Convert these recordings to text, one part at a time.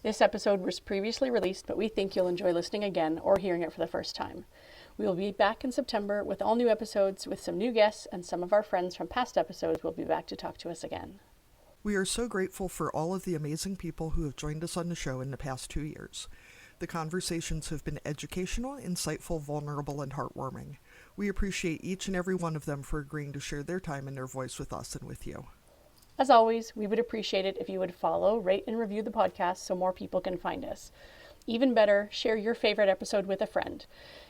This episode was previously released, but we think you'll enjoy listening again or hearing it for the first time. We will be back in September with all new episodes with some new guests, and some of our friends from past episodes will be back to talk to us again. We are so grateful for all of the amazing people who have joined us on the show in the past 2 years. The conversations have been educational, insightful, vulnerable, and heartwarming. We appreciate each and every one of them for agreeing to share their time and their voice with us and with you. As always, we would appreciate it if you would follow, rate, and review the podcast so more people can find us. Even better, share your favorite episode with a friend.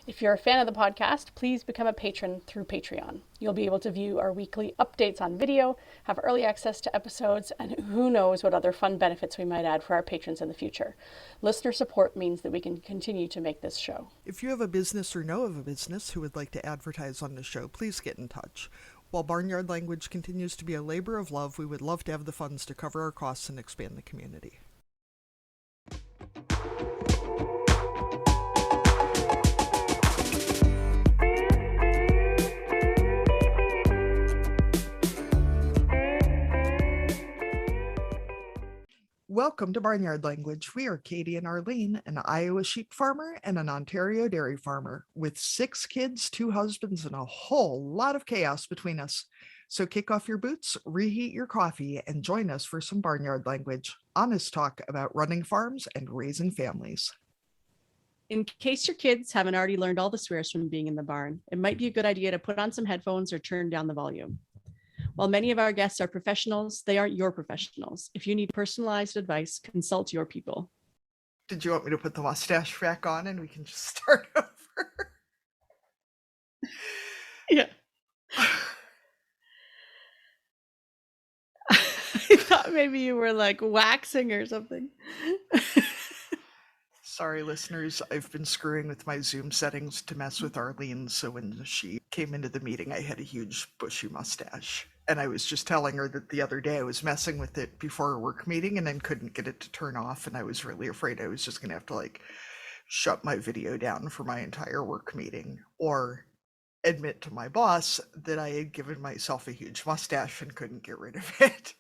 If you're a fan of the podcast, please become a patron through Patreon. You'll be able to view our weekly updates on video, have early access to episodes, and who knows what other fun benefits we might add for our patrons in the future. Listener support means that we can continue to make this show. If you have a business or know of a business who would like to advertise on the show, please get in touch. While Barnyard Language continues to be a labor of love, we would love to have the funds to cover our costs and expand the community. Welcome to Barnyard Language. We are Katie and Arlene, an Iowa sheep farmer and an Ontario dairy farmer, with 6 kids, 2 husbands, and a whole lot of chaos between us. So kick off your boots, reheat your coffee, and join us for some Barnyard Language, honest talk about running farms and raising families. In case your kids haven't already learned all the swears from being in the barn, it might be a good idea to put on some headphones or turn down the volume. While many of our guests are professionals, they aren't your professionals. If you need personalized advice, consult your people. Did you want me to put the mustache back on and we can just start over? Yeah. I thought maybe you were like waxing or something. Sorry, listeners, I've been screwing with my Zoom settings to mess with Arlene, so when she came into the meeting, I had a huge bushy mustache. And I was just telling her that the other day I was messing with it before a work meeting and then couldn't get it to turn off, and I was really afraid I was just going to have to shut my video down for my entire work meeting, or admit to my boss that I had given myself a huge mustache and couldn't get rid of it.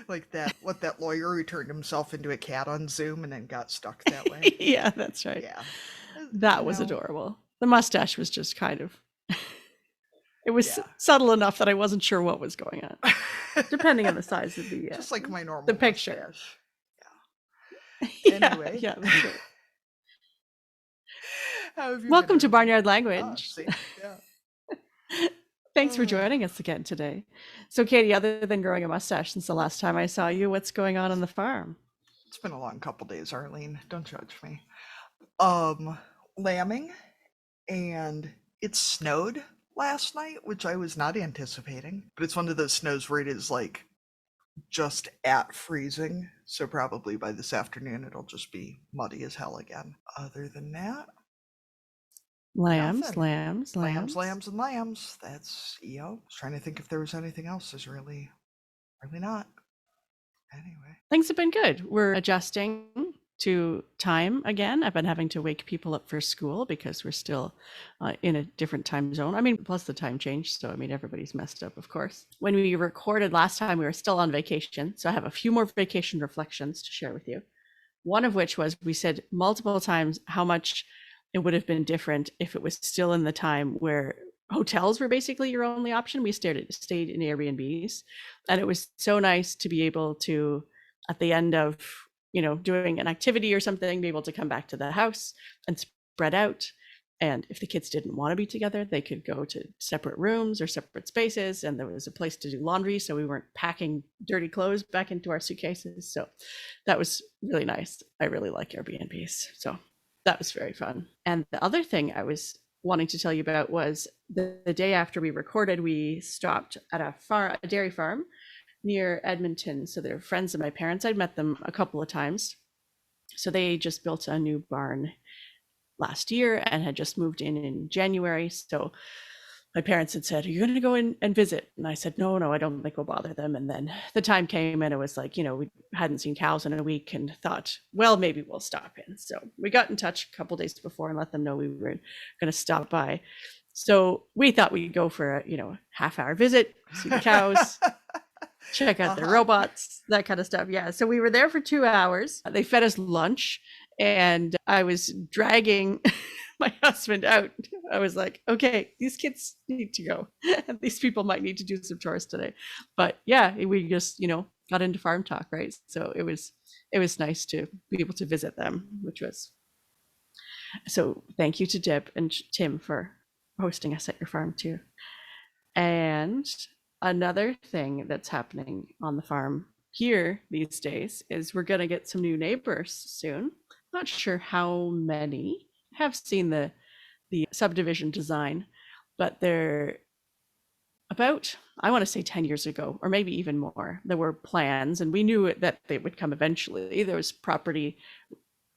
Like that lawyer who turned himself into a cat on Zoom and then got stuck that way. Yeah, that's right. Yeah. That was adorable. The mustache was just kind of, it was subtle enough that I wasn't sure what was going on, depending on the size of the just like my normal the picture. Mustache. Yeah. Anyway. Yeah, that's right. How have you Welcome to been? Barnyard Language. Yeah. Thanks for joining us again today. So Katie, other than growing a mustache since the last time I saw you, what's going on the farm? It's been a long couple days, Arlene. Don't judge me. Lambing, and it snowed last night, which I was not anticipating, but it's one of those snows where it is just at freezing, so probably by this afternoon it'll just be muddy as hell again. Other than that, Lambs. lambs. That's I was trying to think if there was anything else. There's really not. Anyway, Things have been good. We're adjusting to time again. I've been having to wake people up for school because we're still in a different time zone. I mean, plus the time changed. So, I mean, everybody's messed up, of course. When we recorded last time, we were still on vacation. So I have a few more vacation reflections to share with you. One of which was we said multiple times how much it would have been different if it was still in the time where hotels were basically your only option. We stayed in Airbnbs, and it was so nice to be able to, at the end of doing an activity or something, be able to come back to the house and spread out. And if the kids didn't want to be together, they could go to separate rooms or separate spaces, and there was a place to do laundry, so we weren't packing dirty clothes back into our suitcases. So that was really nice. I really like Airbnbs, so that was very fun. And the other thing I was wanting to tell you about was the day after we recorded, we stopped at a dairy farm near Edmonton. So they're friends of my parents. I'd met them a couple of times. So they just built a new barn last year and had just moved in January. So my parents had said, "Are you going to go in and visit?" And I said, no, I don't think we'll bother them. And then the time came and it was like, we hadn't seen cows in a week and thought, well, maybe we'll stop in. So we got in touch a couple days before and let them know we were going to stop by. So we thought we'd go for a half-hour visit, see the cows. check out their robots, that kind of stuff. Yeah. So we were there for 2 hours. They fed us lunch, and I was dragging my husband out. I was like, okay, these kids need to go. These people might need to do some chores today. But yeah, we just, got into farm talk, right? So it was nice to be able to visit them, which was, so thank you to Deb and Tim for hosting us at your farm too. And another thing that's happening on the farm here these days is we're going to get some new neighbors soon. Not sure how many. I have seen the subdivision design, but they're about, I want to say 10 years ago, or maybe even more, there were plans, and we knew that they would come eventually. There was property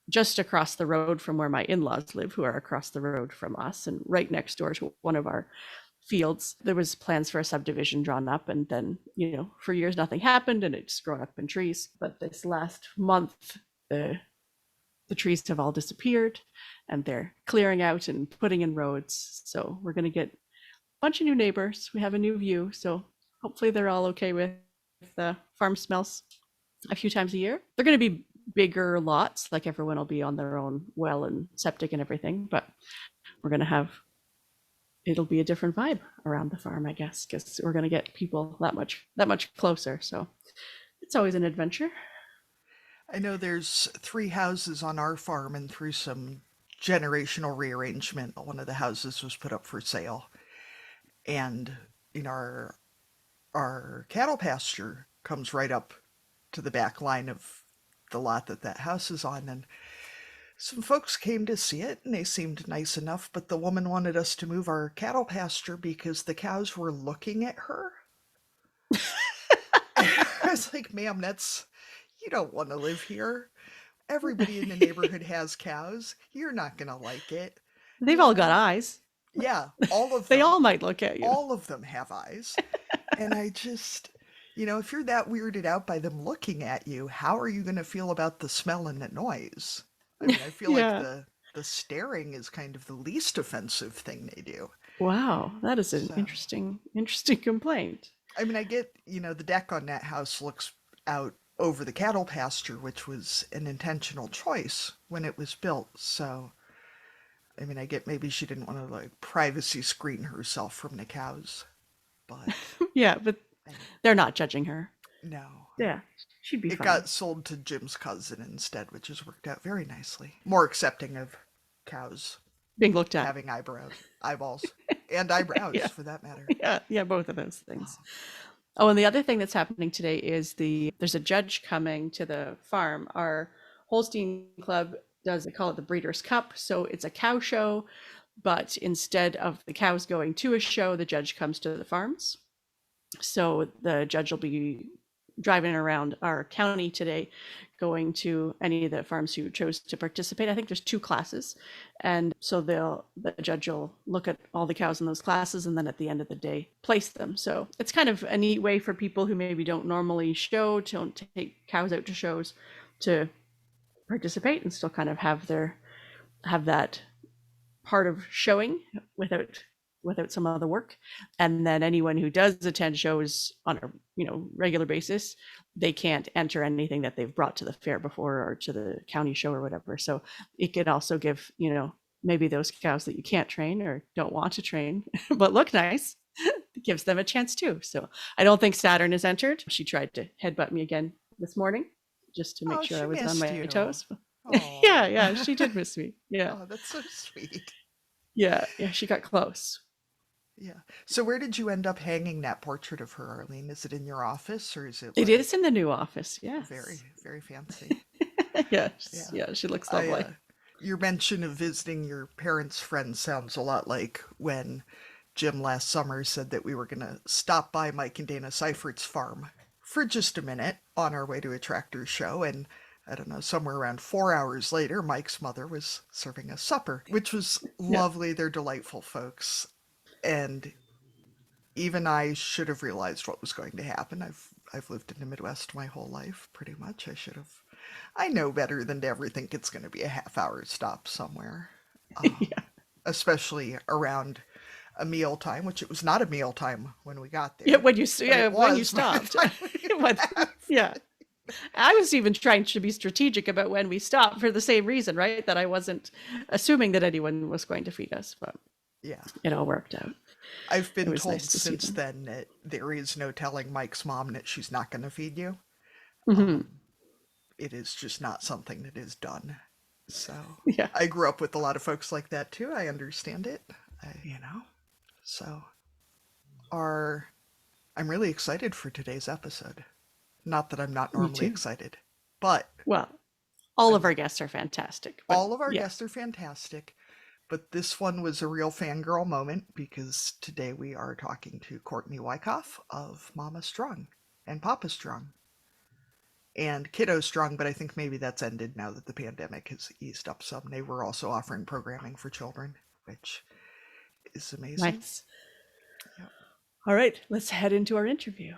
just across the road from where my in-laws live, who are across the road from us, and right next door to one of our fields. There was plans for a subdivision drawn up, and then, for years nothing happened, and it's grown up in trees. But this last month, the trees have all disappeared, and they're clearing out and putting in roads. So we're going to get bunch of new neighbors. We have a new view, so hopefully they're all okay with the farm smells a few times a year. They're going to be bigger lots, like everyone will be on their own well and septic and everything, but we're going to have, it'll be a different vibe around the farm, I guess, because we're going to get people that much closer. So it's always an adventure. I know there's 3 houses on our farm, and through some generational rearrangement, one of the houses was put up for sale. And our cattle pasture comes right up to the back line of the lot that house is on, and some folks came to see it, and they seemed nice enough, but the woman wanted us to move our cattle pasture because the cows were looking at her. I was like, ma'am, you don't want to live here. Everybody in the neighborhood has cows. You're not going to like it. They've all got eyes. Yeah, all of them. They all might look at you. All of them have eyes. And I just, if you're that weirded out by them looking at you, how are you going to feel about the smell and the noise? I mean, I feel like the staring is kind of the least offensive thing they do. Wow, that is an interesting complaint. I mean, I get, the deck on that house looks out over the cattle pasture, which was an intentional choice when it was built. So, I mean, I get maybe she didn't want to privacy screen herself from the cows, but yeah, but they're not judging her. No. Yeah, she'd be fine. It got sold to Jim's cousin instead, which has worked out very nicely. More accepting of cows being looked at, having eyeballs, and eyebrows for that matter. Yeah, both of those things. Oh, and the other thing that's happening today is there's a judge coming to the farm. Our Holstein Club they call it the Breeders' Cup. So it's a cow show, but instead of the cows going to a show, the judge comes to the farms. So the judge will be driving around our county today, going to any of the farms who chose to participate. I think there's 2 classes. And so the judge will look at all the cows in those classes, and then at the end of the day, place them. So it's kind of a neat way for people who maybe don't normally don't take cows out to shows, to participate and still kind of have that part of showing without some other work. And then anyone who does attend shows on a regular basis, they can't enter anything that they've brought to the fair before or to the county show or whatever. So it could also give maybe those cows that you can't train or don't want to train but look nice, it gives them a chance too. So I don't think Saturn is entered. She tried to headbutt me again this morning just to make sure I was on my toes. Yeah, she did miss me. Yeah. Oh, that's so sweet. Yeah, she got close. Yeah. So where did you end up hanging that portrait of her, Arlene? Is it in your office, or is it? It is in the new office. Yes. Very, very fancy. Yeah, she looks lovely. Your mention of visiting your parents' friends sounds a lot like when Jim last summer said that we were going to stop by Mike and Dana Seifert's farm for just a minute on our way to a tractor show, and I don't know, somewhere around 4 hours later, Mike's mother was serving us supper, which was lovely. They're delightful folks. And even I should have realized what was going to happen. I've lived in the Midwest my whole life, pretty much. I know better than to ever think it's going to be a half-hour stop somewhere. Especially around a meal time, which it was not a meal time when we got there. Yeah, when you stopped. When we Yeah. I was even trying to be strategic about when we stopped for the same reason, right? That I wasn't assuming that anyone was going to feed us, but Yeah. it all worked out. I've It been was told nice to see since them. then that there is no telling Mike's mom that she's not going to feed you. Hmm. It is just not something that is done. So Yeah. I grew up with a lot of folks like that too. I understand it. So I'm really excited for today's episode. Not that I'm not Me normally too. excited, but Well, all of I'm, our guests are fantastic, but all of our yeah. guests are fantastic. But this one was a real fangirl moment because today we are talking to Courtney Wyckoff of MommaStrong and PapaStrong and Kiddo Strong, but I think maybe that's ended now that the pandemic has eased up some. They were also offering programming for children, which is amazing. Nice. Yep. All right, let's head into our interview.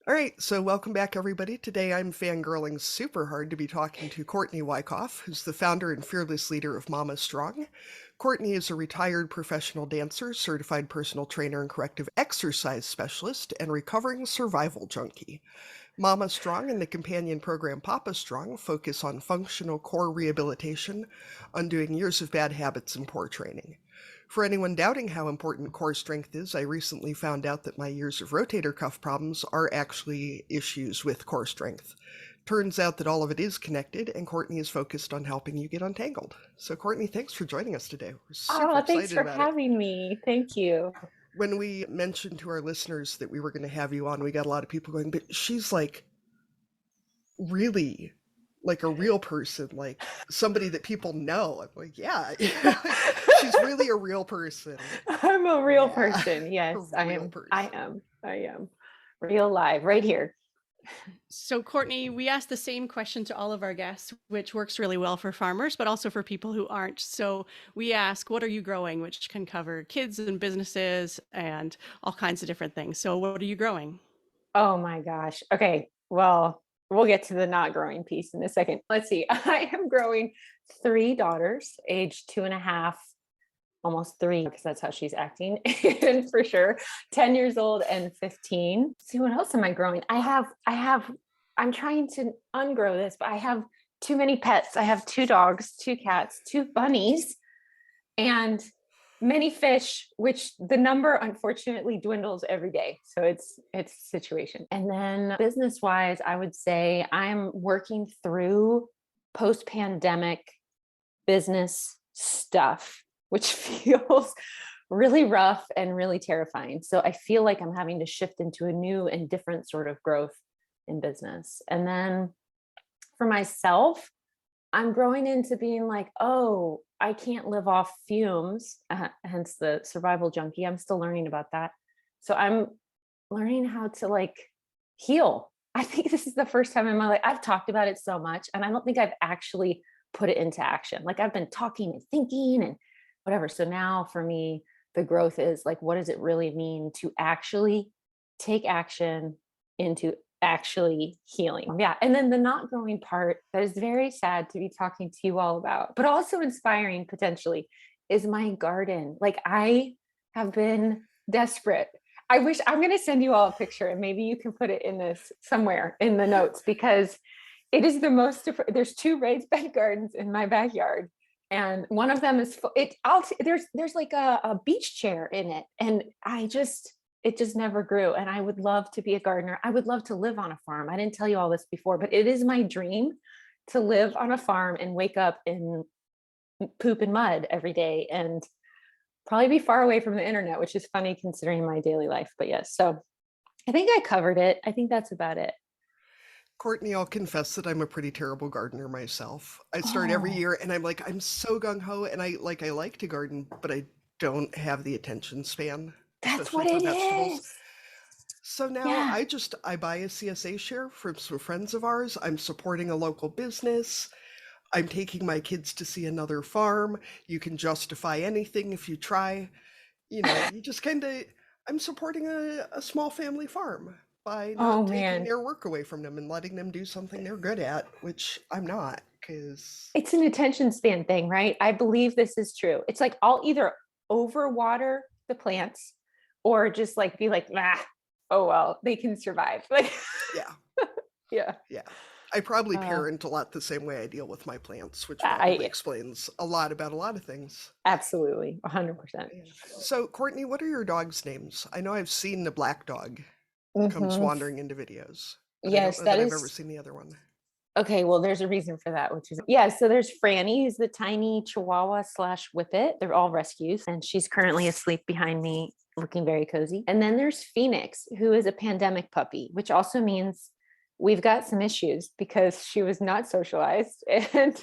All right, so welcome back, everybody. Today I'm fangirling super hard to be talking to Courtney Wyckoff, who's the founder and fearless leader of MommaStrong. Courtney is a retired professional dancer, certified personal trainer and corrective exercise specialist, and recovering survival junkie. MommaStrong and the companion program PapaStrong focus on functional core rehabilitation, undoing years of bad habits and poor training. For anyone doubting how important core strength is, I recently found out that my years of rotator cuff problems are actually issues with core strength. Turns out that all of it is connected, and Courtney is focused on helping you get untangled. So, Courtney, thanks for joining us today. We're super Oh, thanks excited for about it. having me. Thank you. When we mentioned to our listeners that we were going to have you on, we got a lot of people going, but she's like really like a real person, like somebody that people know. I'm like, yeah, she's really a real person. I'm a real Yeah. person. Yes, A I real am. person. I am. Real live right here. So, Courtney, we asked the same question to all of our guests, which works really well for farmers, but also for people who aren't. So, we ask, what are you growing? Which can cover kids and businesses and all kinds of different things. So, what are you growing? Oh my gosh. Okay. Well, we'll get to the not growing piece in a second. Let's see. I am growing 3 daughters, age 2.5, almost 3, because that's how she's acting. And for sure, 10 years old and 15. Let's see, what else am I growing? I'm trying to ungrow this, but I have too many pets. I have 2 dogs, 2 cats, 2 bunnies, and many fish, which the number unfortunately dwindles every day. So it's a situation. And then business wise, I would say I'm working through post-pandemic business stuff, which feels really rough and really terrifying. So I feel like I'm having to shift into a new and different sort of growth in business. And then for myself, I'm growing into being like, oh, I can't live off fumes, hence the survival junkie. I'm still learning about that. So I'm learning how to like heal. I think this is the first time in my life I've talked about it so much, and I don't think I've actually put it into action. Like I've been talking and thinking and whatever. So now for me, the growth is like, what does it really mean to actually take action into actually healing? Yeah. And then the not growing part that is very sad to be talking to you all about, but also inspiring potentially, is my garden. Like I have been desperate. I wish I'm going to send you all a picture and maybe you can put it in this somewhere in the notes, because it is the most, there's 2 raised bed gardens in my backyard. And one of them is there's like a beach chair in it. And it just never grew. And I would love to be a gardener. I would love to live on a farm. I didn't tell you all this before, but it is my dream to live on a farm and wake up in poop and mud every day and probably be far away from the internet, which is funny considering my daily life. But yes, so I think I covered it. I think that's about it. Courtney, I'll confess that I'm a pretty terrible gardener myself. I start every Oh, year and I'm like, I'm so gung-ho, and I like to garden, but I don't have the attention span, that's especially what for it vegetables. is. So now Yeah. I buy a CSA share from some friends of ours. I'm supporting a local business. I'm taking my kids to see another farm. You can justify anything if you try. You just I'm supporting a small family farm by Oh not taking man. their work away from them and letting them do something they're good at, which I'm not, because It's an attention span thing, right? I believe this is true. It's like I'll either overwater the plants or just like be like, ah, oh, well, they can survive. Like, Yeah. yeah. Yeah. I probably Uh, parent a lot the same way I deal with my plants, which I probably explains a lot about a lot of things. absolutely 100%. Yeah. So, Courtney, what are your dogs' names? I know I've seen the black dog comes Hmm. wandering into videos, but I don't Yes, know that that I've ever is seen the other one. okay. Well, there's a reason for that, which is, yeah. So there's Franny, who's the tiny Chihuahua slash Whippet. They're all rescues, and she's currently asleep behind me, looking very cozy. And then there's Phoenix, who is a pandemic puppy, which also means we've got some issues because she was not socialized. And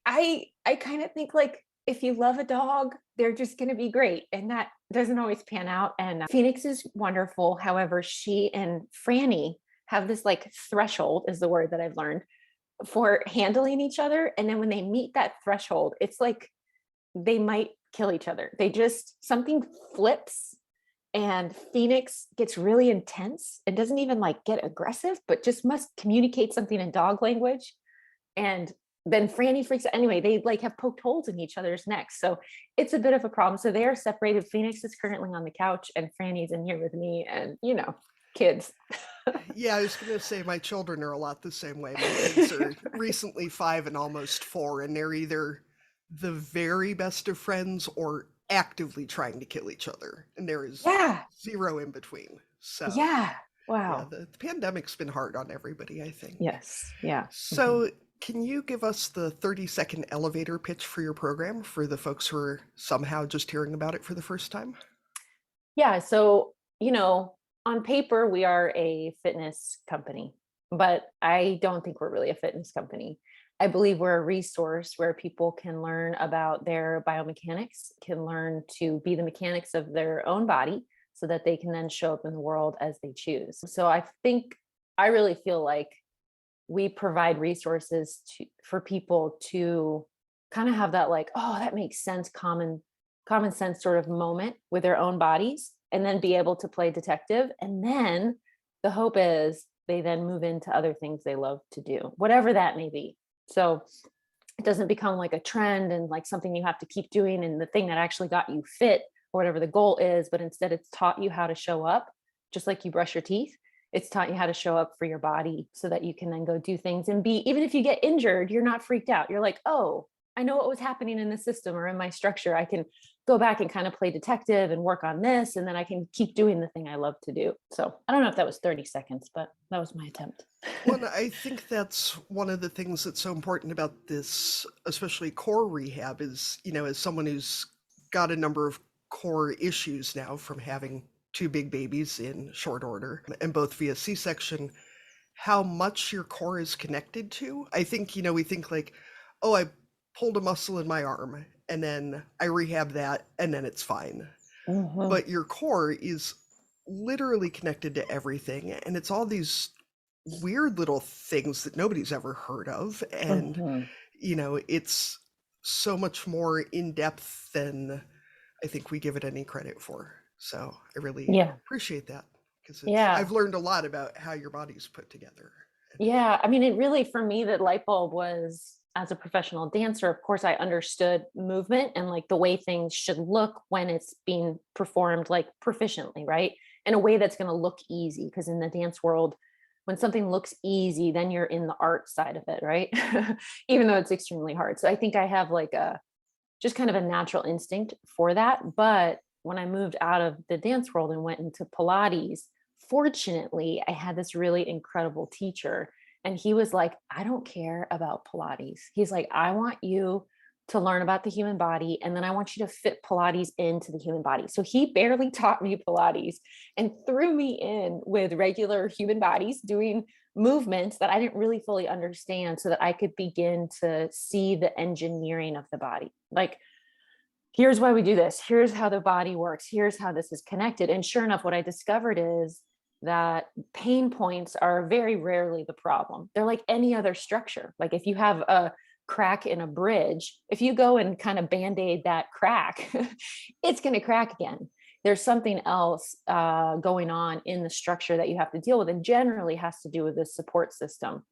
I kind of think like if you love a dog, they're just going to be great, and that doesn't always pan out. And Phoenix is wonderful. However, she and Franny have this like threshold, is the word that I've learned, for handling each other. And then when they meet that threshold, it's like they might kill each other. They just, something flips, and Phoenix gets really intense and doesn't even like get aggressive, but just must communicate something in dog language. And then Franny freaks out. Anyway, they like have poked holes in each other's necks. So it's a bit of a problem. So they are separated. Phoenix is currently on the couch and Franny's in here with me, and kids. Yeah, I was going to say my children are a lot the same way. My kids are recently 5 and almost 4, and they're either the very best of friends or actively trying to kill each other. And there is Yeah. zero in between. So, Yeah. yeah, Wow. the pandemic's been hard on everybody, I think. Yes. Yeah. So, can you give us the 30-second elevator pitch for your program for the folks who are somehow just hearing about it for the first time? Yeah. So, on paper, we are a fitness company, but I don't think we're really a fitness company. I believe we're a resource where people can learn about their biomechanics, can learn to be the mechanics of their own body so that they can then show up in the world as they choose. So I really feel like we provide resources for people to kind of have that like, oh, that makes sense, common sense sort of moment with their own bodies, and then be able to play detective. And then the hope is they then move into other things they love to do, whatever that may be. So it doesn't become like a trend and like something you have to keep doing and the thing that actually got you fit or whatever the goal is, but instead it's taught you how to show up, just like you brush your teeth. It's taught you how to show up for your body so that you can then go do things and be, even if you get injured, you're not freaked out. You're like, oh, I know what was happening in the system or in my structure. I can go back and kind of play detective and work on this, and then I can keep doing the thing I love to do. So I don't know if that was 30 seconds, but that was my attempt. Well, I think that's one of the things that's so important about this, especially core rehab, is, as someone who's got a number of core issues now from having 2 big babies in short order and both via C-section, how much your core is connected to. I think, we think like, oh, I pulled a muscle in my arm and then I rehab that and then it's fine. Mhm. But your core is literally connected to everything, and it's all these weird little things that nobody's ever heard of. And, Mhm. it's so much more in depth than I think we give it any credit for. So I really Yeah. appreciate that because Yeah. I've learned a lot about how your body's put together. Yeah. I mean, it really, for me, that light bulb was as a professional dancer. Of course, I understood movement and like the way things should look when it's being performed like proficiently, right? In a way that's going to look easy. Because in the dance world, when something looks easy, then you're in the art side of it, right? Even though it's extremely hard. So I think I have like just kind of a natural instinct for that. But when I moved out of the dance world and went into Pilates, fortunately, I had this really incredible teacher. And he was like, I don't care about Pilates. He's like, I want you to learn about the human body. And then I want you to fit Pilates into the human body. So he barely taught me Pilates and threw me in with regular human bodies doing movements that I didn't really fully understand so that I could begin to see the engineering of the body. Like, here's why we do this. Here's how the body works. Here's how this is connected. And sure enough, what I discovered is that pain points are very rarely the problem. They're like any other structure. Like if you have a crack in a bridge, if you go and kind of band-aid that crack, it's going to crack again. There's something else going on in the structure that you have to deal with, and generally has to do with the support system.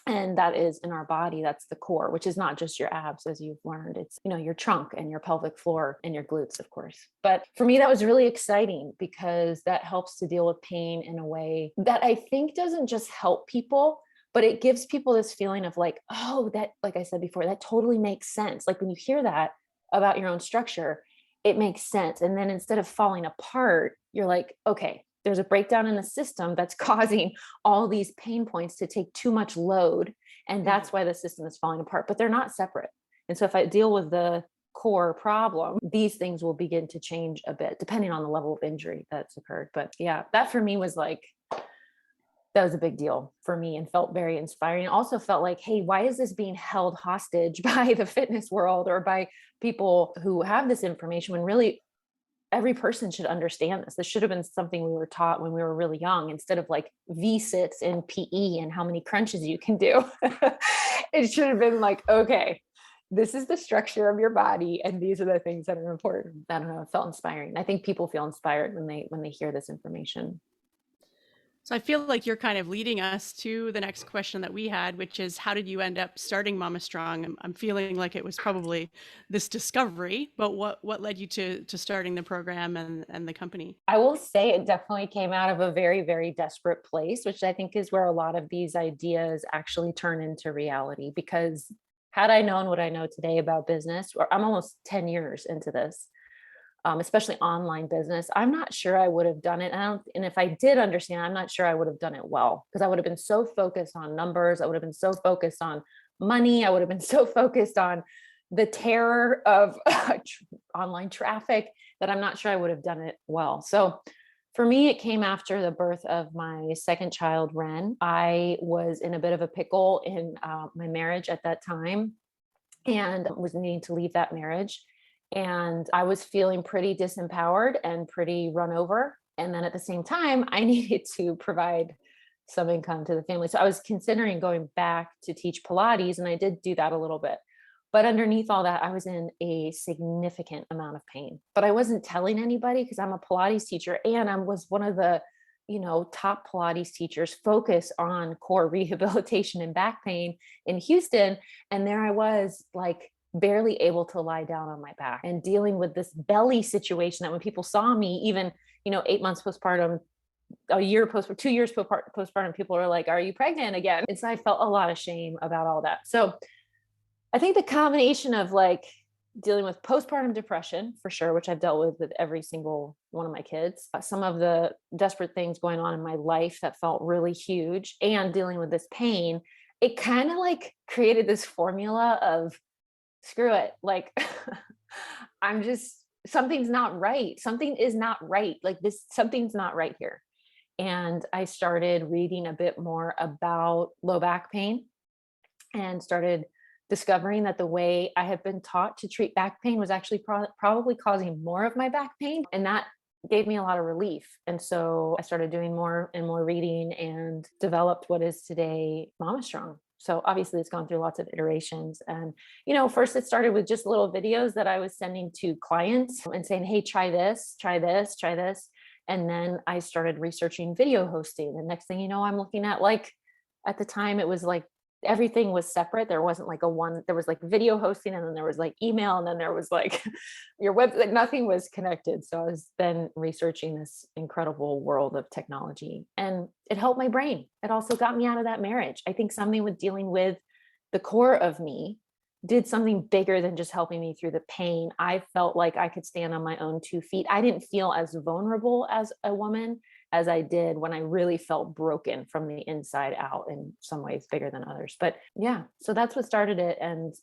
And that is in our body, that's the core, which is not just your abs, as you've learned. It's, your trunk and your pelvic floor and your glutes, of course. But for me, that was really exciting because that helps to deal with pain in a way that I think doesn't just help people, but it gives people this feeling of like, oh, that, like I said before, that totally makes sense. Like when you hear that about your own structure, it makes sense. And then instead of falling apart, you're like, okay, there's a breakdown in the system that's causing all these pain points to take too much load. And that's why the system is falling apart, but they're not separate. And so if I deal with the core problem, these things will begin to change a bit depending on the level of injury that's occurred. But yeah, that for me was like, that was a big deal for me and felt very inspiring. Also felt like, hey, why is this being held hostage by the fitness world or by people who have this information when really every person should understand this? This should have been something we were taught when we were really young, instead of like V-sits in PE and how many crunches you can do. It should have been like, okay, this is the structure of your body and these are the things that are important. I don't know, it felt inspiring. I think people feel inspired when they hear this information. So I feel like you're kind of leading us to the next question that we had, which is, how did you end up starting MommaStrong? I'm feeling like it was probably this discovery, but what led you to starting the program and the company? I will say it definitely came out of a very, very desperate place, which I think is where a lot of these ideas actually turn into reality. Because had I known what I know today about business, or I'm almost 10 years into this, especially online business, I'm not sure I would have done it. And if I did understand, I'm not sure I would have done it well, because I would have been so focused on numbers. I would have been so focused on money. I would have been so focused on the terror of online traffic that I'm not sure I would have done it well. So for me, it came after the birth of my second child, Ren. I was in a bit of a pickle in my marriage at that time and was needing to leave that marriage. And I was feeling pretty disempowered and pretty run over. And then at the same time, I needed to provide some income to the family. So I was considering going back to teach Pilates, and I did do that a little bit. But underneath all that, I was in a significant amount of pain. But I wasn't telling anybody because I'm a Pilates teacher and I was one of the, top Pilates teachers focused on core rehabilitation and back pain in Houston. And there I was, like, barely able to lie down on my back and dealing with this belly situation that when people saw me, even, 8 months postpartum, a year postpartum, 2 years postpartum, people are like, are you pregnant again? And so I felt a lot of shame about all that. So I think the combination of like dealing with postpartum depression for sure, which I've dealt with every single one of my kids, some of the desperate things going on in my life that felt really huge, and dealing with this pain, it kind of like created this formula of, screw it. Like, something's not right. Something is not right. Like something's not right here. And I started reading a bit more about low back pain and started discovering that the way I had been taught to treat back pain was actually probably causing more of my back pain. And that gave me a lot of relief. And so I started doing more and more reading and developed what is today MommaStrong. So obviously it's gone through lots of iterations. And, first it started with just little videos that I was sending to clients and saying, hey, try this, try this, try this. And then I started researching video hosting. And next thing you know, I'm looking at, like, at the time it was like everything was separate. There wasn't like there was like video hosting, and then there was like email, and then there was like your website, like nothing was connected. So I was then researching this incredible world of technology, and it helped my brain. It also got me out of that marriage. I think something with dealing with the core of me did something bigger than just helping me through the pain. I felt like I could stand on my own 2 feet. I didn't feel as vulnerable as a woman as I did when I really felt broken from the inside out, in some ways bigger than others. But yeah, so that's what started it. And,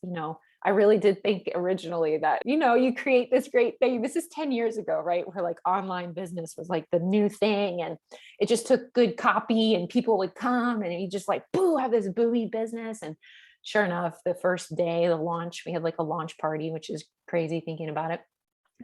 I really did think originally that, you create this great thing. This is 10 years ago, right? Where like online business was like the new thing, and it just took good copy and people would come and you just like, boo, have this buoy business. And sure enough, the first day, the launch, we had like a launch party, which is crazy thinking about it.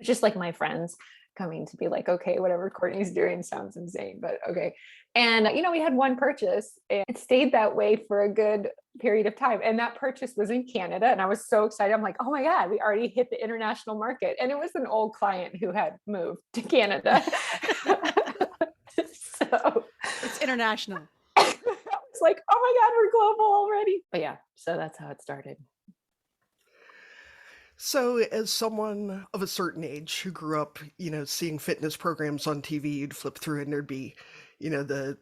Just like my friends coming to be like, okay, whatever Courtney's doing sounds insane, but okay. And, we had one purchase, and it stayed that way for a good period of time. And that purchase was in Canada. And I was so excited. I'm like, oh my God, we already hit the international market. And it was an old client who had moved to Canada. So it's international. I was It's like, oh my God, we're global already. But yeah, so that's how it started. So, as someone of a certain age who grew up, seeing fitness programs on TV, you'd flip through and there'd be, the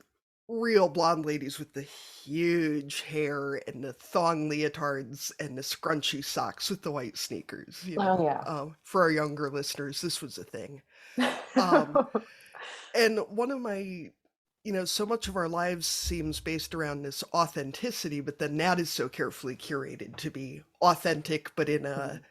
real blonde ladies with the huge hair and the thong leotards and the scrunchy socks with the white sneakers. Oh yeah. For our younger listeners, this was a thing. And one of my, so much of our lives seems based around this authenticity, but then that is so carefully curated to be authentic, but in a,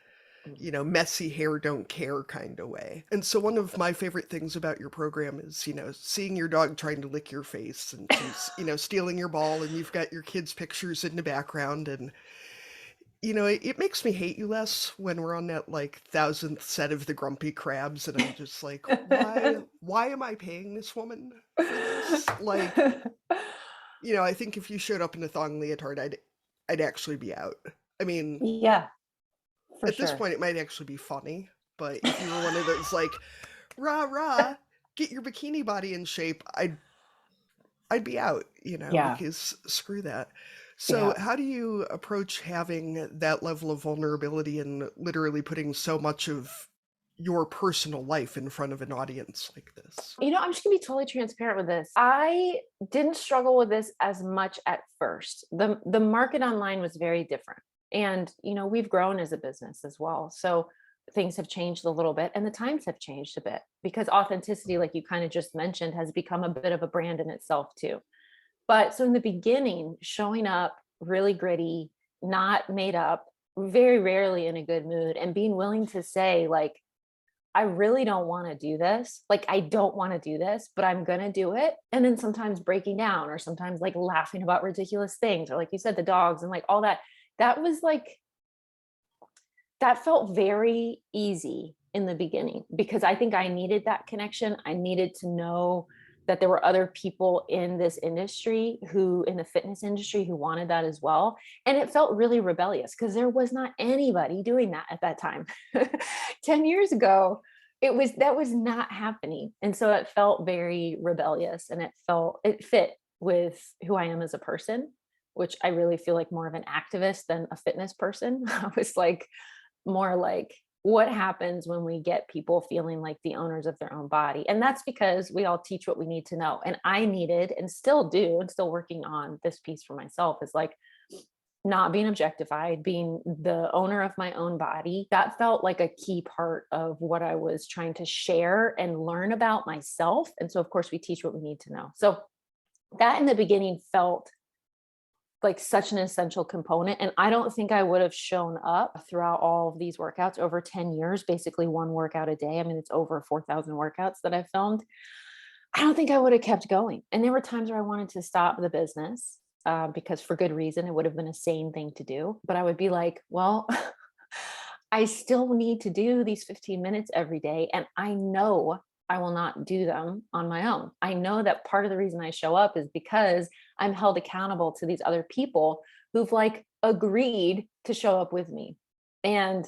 messy hair don't care kind of way. And so one of my favorite things about your program is, seeing your dog trying to lick your face and she's, stealing your ball and you've got your kids' pictures in the background. And, it makes me hate you less when we're on that like 1000th set of the Grumpy Crabs. And I'm just like, why am I paying this woman for this? Like, I think if you showed up in a thong leotard, I'd actually be out. I mean, yeah. At this point, it might actually be funny, but if you were one of those like, rah, get your bikini body in shape, I'd be out, because screw that. So how do you approach having that level of vulnerability and literally putting so much of your personal life in front of an audience like this? I'm just gonna be totally transparent with this. I didn't struggle with this as much at first. The market online was very different. And, we've grown as a business as well. So things have changed a little bit and the times have changed a bit because authenticity, like you kind of just mentioned, has become a bit of a brand in itself too. But so in the beginning, showing up really gritty, not made up, very rarely in a good mood, and being willing to say, like, I really don't want to do this. Like, I don't want to do this, but I'm going to do it. And then sometimes breaking down or sometimes like laughing about ridiculous things or like you said, the dogs and like all that. That was like, that felt very easy in the beginning because I think I needed that connection. I needed to know that there were other people in this industry in the fitness industry who wanted that as well. And it felt really rebellious because there was not anybody doing that at that time. 10 years ago, that was not happening. And so it felt very rebellious and it fit with who I am as a person, which I really feel like more of an activist than a fitness person. I was like, more like, what happens when we get people feeling like the owners of their own body? And that's because we all teach what we need to know. And I needed, and still do, and still working on this piece for myself is like not being objectified, being the owner of my own body. That felt like a key part of what I was trying to share and learn about myself. And so of course we teach what we need to know. So that in the beginning felt like such an essential component. And I don't think I would have shown up throughout all of these workouts over 10 years, basically one workout a day. I mean, it's over 4,000 workouts that I've filmed. I don't think I would have kept going. And there were times where I wanted to stop the business because for good reason, it would have been a sane thing to do. But I would be like, well, I still need to do these 15 minutes every day. And I know I will not do them on my own. I know that part of the reason I show up is because I'm held accountable to these other people who've like agreed to show up with me. And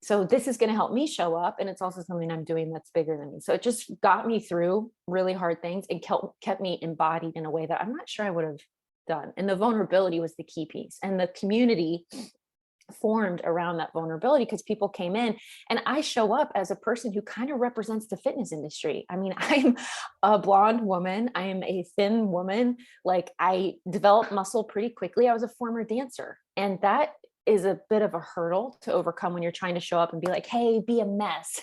so this is going to help me show up. And it's also something I'm doing that's bigger than me. So it just got me through really hard things and kept me embodied in a way that I'm not sure I would have done. And the vulnerability was the key piece. And the community formed around that vulnerability because people came in, and I show up as a person who kind of represents the fitness industry. I mean, I'm a blonde woman. I am a thin woman. Like, I developed muscle pretty quickly. I was a former dancer, and that is a bit of a hurdle to overcome when you're trying to show up and be like, hey, be a mess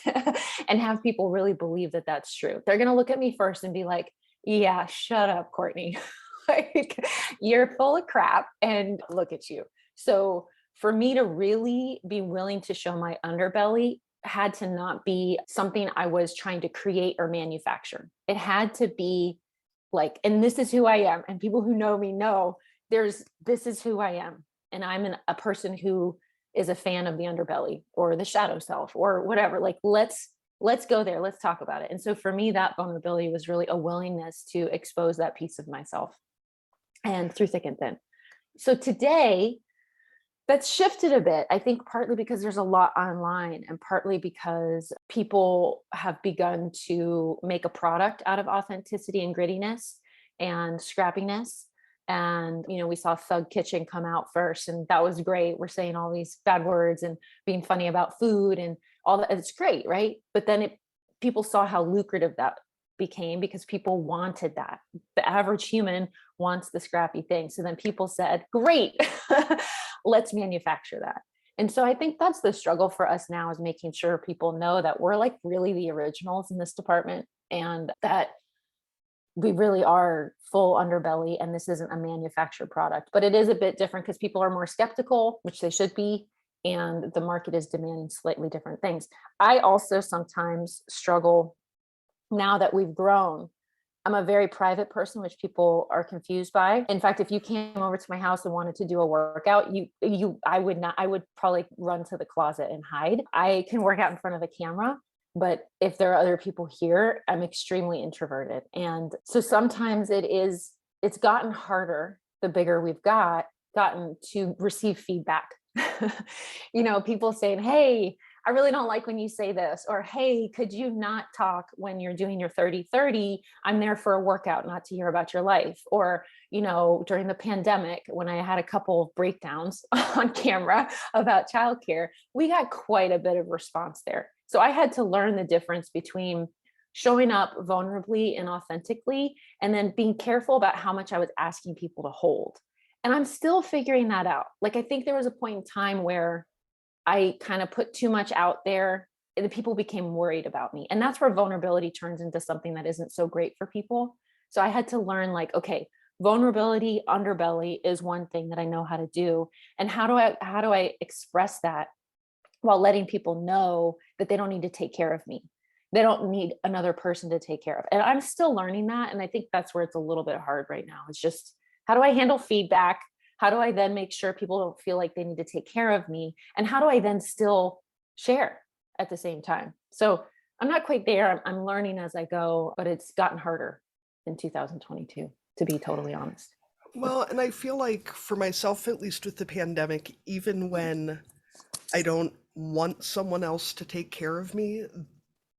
and have people really believe that that's true. They're going to look at me first and be like, yeah, shut up, Courtney. Like, you're full of crap and look at you. So for me to really be willing to show my underbelly had to not be something I was trying to create or manufacture. It had to be like, and this is who I am. And people who know me know this is who I am. And I'm a person who is a fan of the underbelly or the shadow self or whatever. Like, let's go there. Let's talk about it. And so for me, that vulnerability was really a willingness to expose that piece of myself, and through thick and thin. So today, that's shifted a bit, I think, partly because there's a lot online and partly because people have begun to make a product out of authenticity and grittiness and scrappiness. And, we saw Thug Kitchen come out first, and that was great. We're saying all these bad words and being funny about food and all that. It's great, right? But then people saw how lucrative that became because people wanted that. The average human wants the scrappy thing. So then people said, great, let's manufacture that. And so I think that's the struggle for us now, is making sure people know that we're like really the originals in this department, and that we really are full underbelly, and this isn't a manufactured product. But it is a bit different because people are more skeptical, which they should be, and the market is demanding slightly different things. I also sometimes struggle now that we've grown. I'm a very private person, which people are confused by. In fact, if you came over to my house and wanted to do a workout, I would probably run to the closet and hide. I can work out in front of a camera, but if there are other people here, I'm extremely introverted. And so sometimes it's gotten harder the bigger we've gotten to receive feedback. People saying, hey, I really don't like when you say this, or, hey, could you not talk when you're doing your 30-30? I'm there for a workout, not to hear about your life. Or, during the pandemic, when I had a couple of breakdowns on camera about childcare, we got quite a bit of response there. So I had to learn the difference between showing up vulnerably and authentically, and then being careful about how much I was asking people to hold. And I'm still figuring that out. Like, I think there was a point in time where I kind of put too much out there, and the people became worried about me. And that's where vulnerability turns into something that isn't so great for people. So I had to learn, like, okay, vulnerability, underbelly is one thing that I know how to do. And how do I express that while letting people know that they don't need to take care of me? They don't need another person to take care of. And I'm still learning that. And I think that's where it's a little bit hard right now. It's just, how do I handle feedback? How do I then make sure people don't feel like they need to take care of me? And how do I then still share at the same time? So I'm not quite there. I'm learning as I go, but it's gotten harder in 2022, to be totally honest. Well, and I feel like for myself, at least with the pandemic, even when I don't want someone else to take care of me,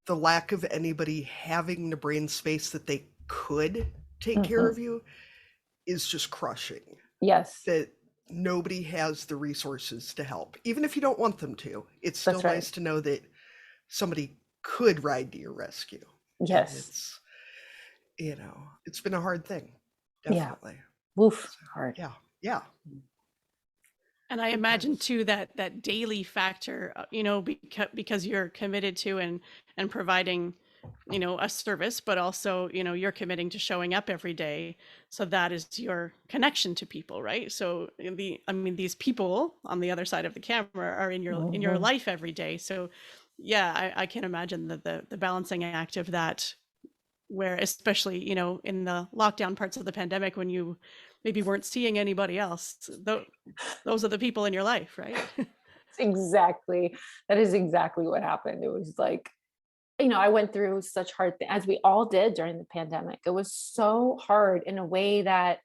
the lack of anybody having the brain space that they could take care of you is just crushing. Yes. That nobody has the resources to help. Even if you don't want them to, it's still nice to know that somebody could ride to your rescue. Yes. And it's been a hard thing. Definitely. Yeah. Oof, hard. Yeah. And I imagine too that daily factor, because you're committed to and providing, a service, but also, you're committing to showing up every day. So that is your connection to people, right? So these people on the other side of the camera are in your life every day. So yeah, I can imagine the balancing act of that, where especially, in the lockdown parts of the pandemic, when you maybe weren't seeing anybody else, those are the people in your life, right? That is exactly what happened. It was like, I went through such hard things, as we all did during the pandemic. It was so hard in a way that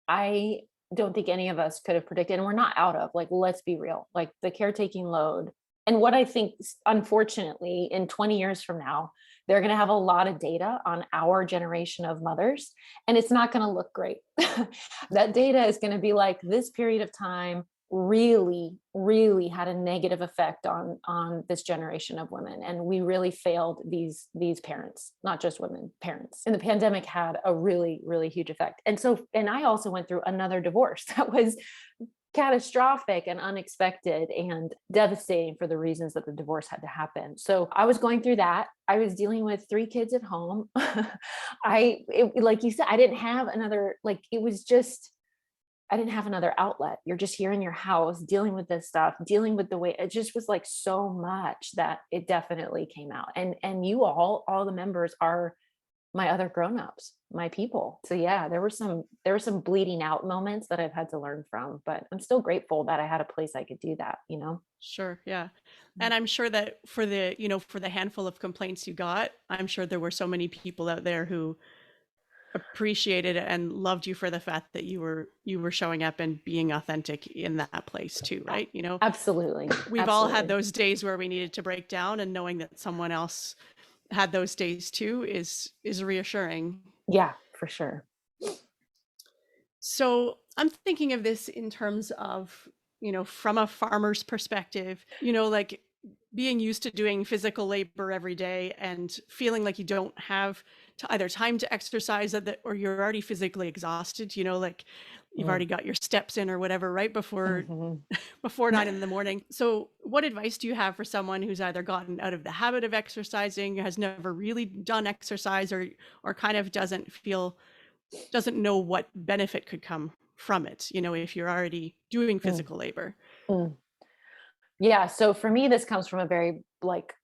I don't think any of us could have predicted. And we're not out of, like, let's be real, like the caretaking load. And what I think, unfortunately, in 20 years from now, they're going to have a lot of data on our generation of mothers, and it's not going to look great. That data is going to be like, this period of time really, really had a negative effect on this generation of women. And we really failed these parents, not just women, parents. And the pandemic had a really, really huge effect. And I also went through another divorce that was catastrophic and unexpected and devastating for the reasons that the divorce had to happen. So I was going through that. I was dealing with 3 kids at home. Like you said, I didn't have another, I didn't have another outlet. You're just here in your house dealing with this stuff, dealing with the way it just was, like, so much that it definitely came out. And you all the members are my other grownups, my people. So yeah, there were some bleeding out moments that I've had to learn from, but I'm still grateful that I had a place I could do that, Sure. Yeah. And I'm sure that for the handful of complaints you got, I'm sure there were so many people out there who appreciated it and loved you for the fact that you were showing up and being authentic in that place too, right? Absolutely. We've all had those days where we needed to break down, and knowing that someone else had those days too is reassuring. Yeah, for sure. So I'm thinking of this in terms of, from a farmer's perspective, like being used to doing physical labor every day and feeling like you don't have either time to exercise or you're already physically exhausted, like you've already got your steps in or whatever right before Mhm. before 9 in the morning. So what advice do you have for someone who's either gotten out of the habit of exercising, has never really done exercise, or kind of doesn't know what benefit could come from it, if you're already doing Mm, physical labor? mm. Yeah. So for me, this comes from a very like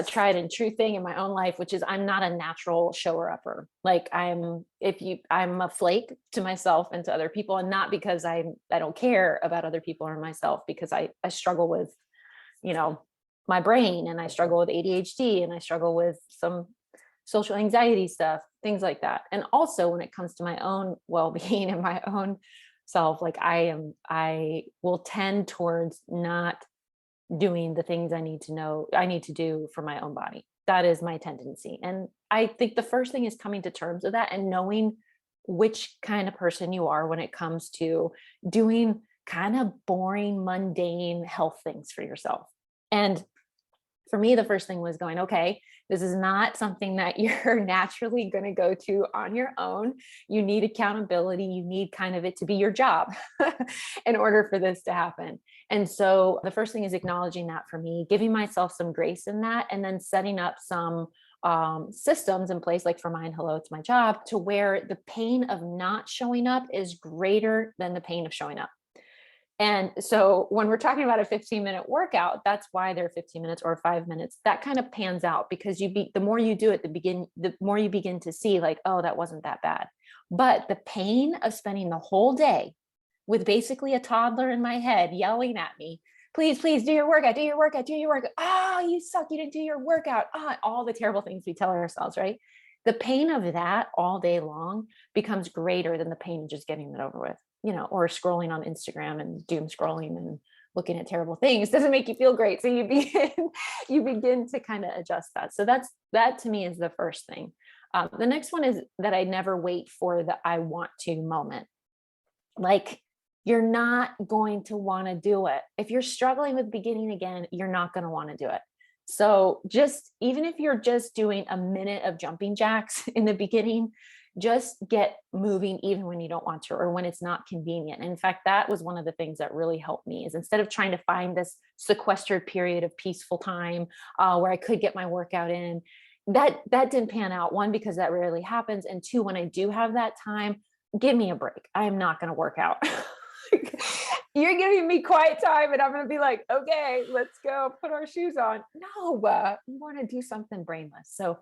tried and true thing in my own life, which is I'm not a natural shower upper. Like I'm a flake to myself and to other people, and not because I don't care about other people or myself, because I struggle with, you know, my brain, and I struggle with ADHD, and I struggle with some social anxiety stuff, things like that. And also when it comes to my own well-being and my own self, like I will tend towards not doing the things I need to do for my own body. That is my tendency. And I think the first thing is coming to terms with that and knowing which kind of person you are when it comes to doing kind of boring, mundane health things for yourself. And for me, the first thing was going, okay, this is not something that you're naturally going to go to on your own. You need accountability. You need kind of it to be your job in order for this to happen. And so the first thing is acknowledging that for me, giving myself some grace in that, and then setting up some systems in place, like for mine, hello, it's my job, to where the pain of not showing up is greater than the pain of showing up. And so when we're talking about a 15-minute workout, that's why they're 15 minutes or 5 minutes. That kind of pans out because the more you do it, the more you begin to see like, oh, that wasn't that bad. But the pain of spending the whole day with basically a toddler in my head yelling at me, please, please do your workout, do your workout, do your workout. Oh, you suck. You didn't do your workout. Oh, all the terrible things we tell ourselves, right? The pain of that all day long becomes greater than the pain of just getting it over with, or scrolling on Instagram and doom scrolling and looking at terrible things doesn't make you feel great. So you begin to kind of adjust that. So that to me is the first thing. The next one is that I never wait for the I want to moment. Like, you're not going to want to do it. If you're struggling with beginning again, you're not going to want to do it. So even if you're just doing a minute of jumping jacks in the beginning, just get moving even when you don't want to, or when it's not convenient. And in fact, that was one of the things that really helped me, is instead of trying to find this sequestered period of peaceful time where I could get my workout in, that didn't pan out. One, because that rarely happens. And two, when I do have that time, give me a break. I am not going to work out. You're giving me quiet time and I'm going to be like, okay, let's go put our shoes on. No, you want to do something brainless. So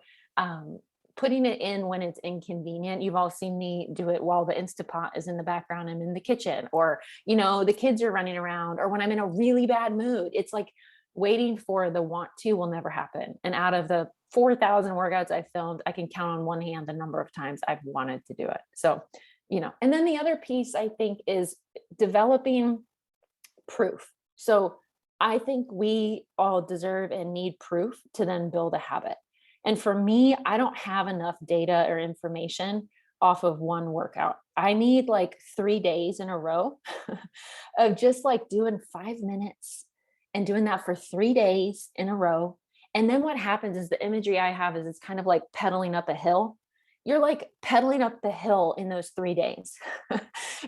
putting it in when it's inconvenient. You've all seen me do it while the Instapot is in the background. I'm in the kitchen, or, the kids are running around, or when I'm in a really bad mood. It's like waiting for the want to will never happen. And out of the 4,000 workouts I filmed, I can count on one hand the number of times I've wanted to do it. So, and then the other piece I think is developing proof. So I think we all deserve and need proof to then build a habit. And for me, I don't have enough data or information off of one workout. I need like 3 days in a row of just like doing 5 minutes and doing that for 3 days in a row. And then what happens is, the imagery I have is it's kind of like pedaling up a hill. You're like pedaling up the hill in those 3 days.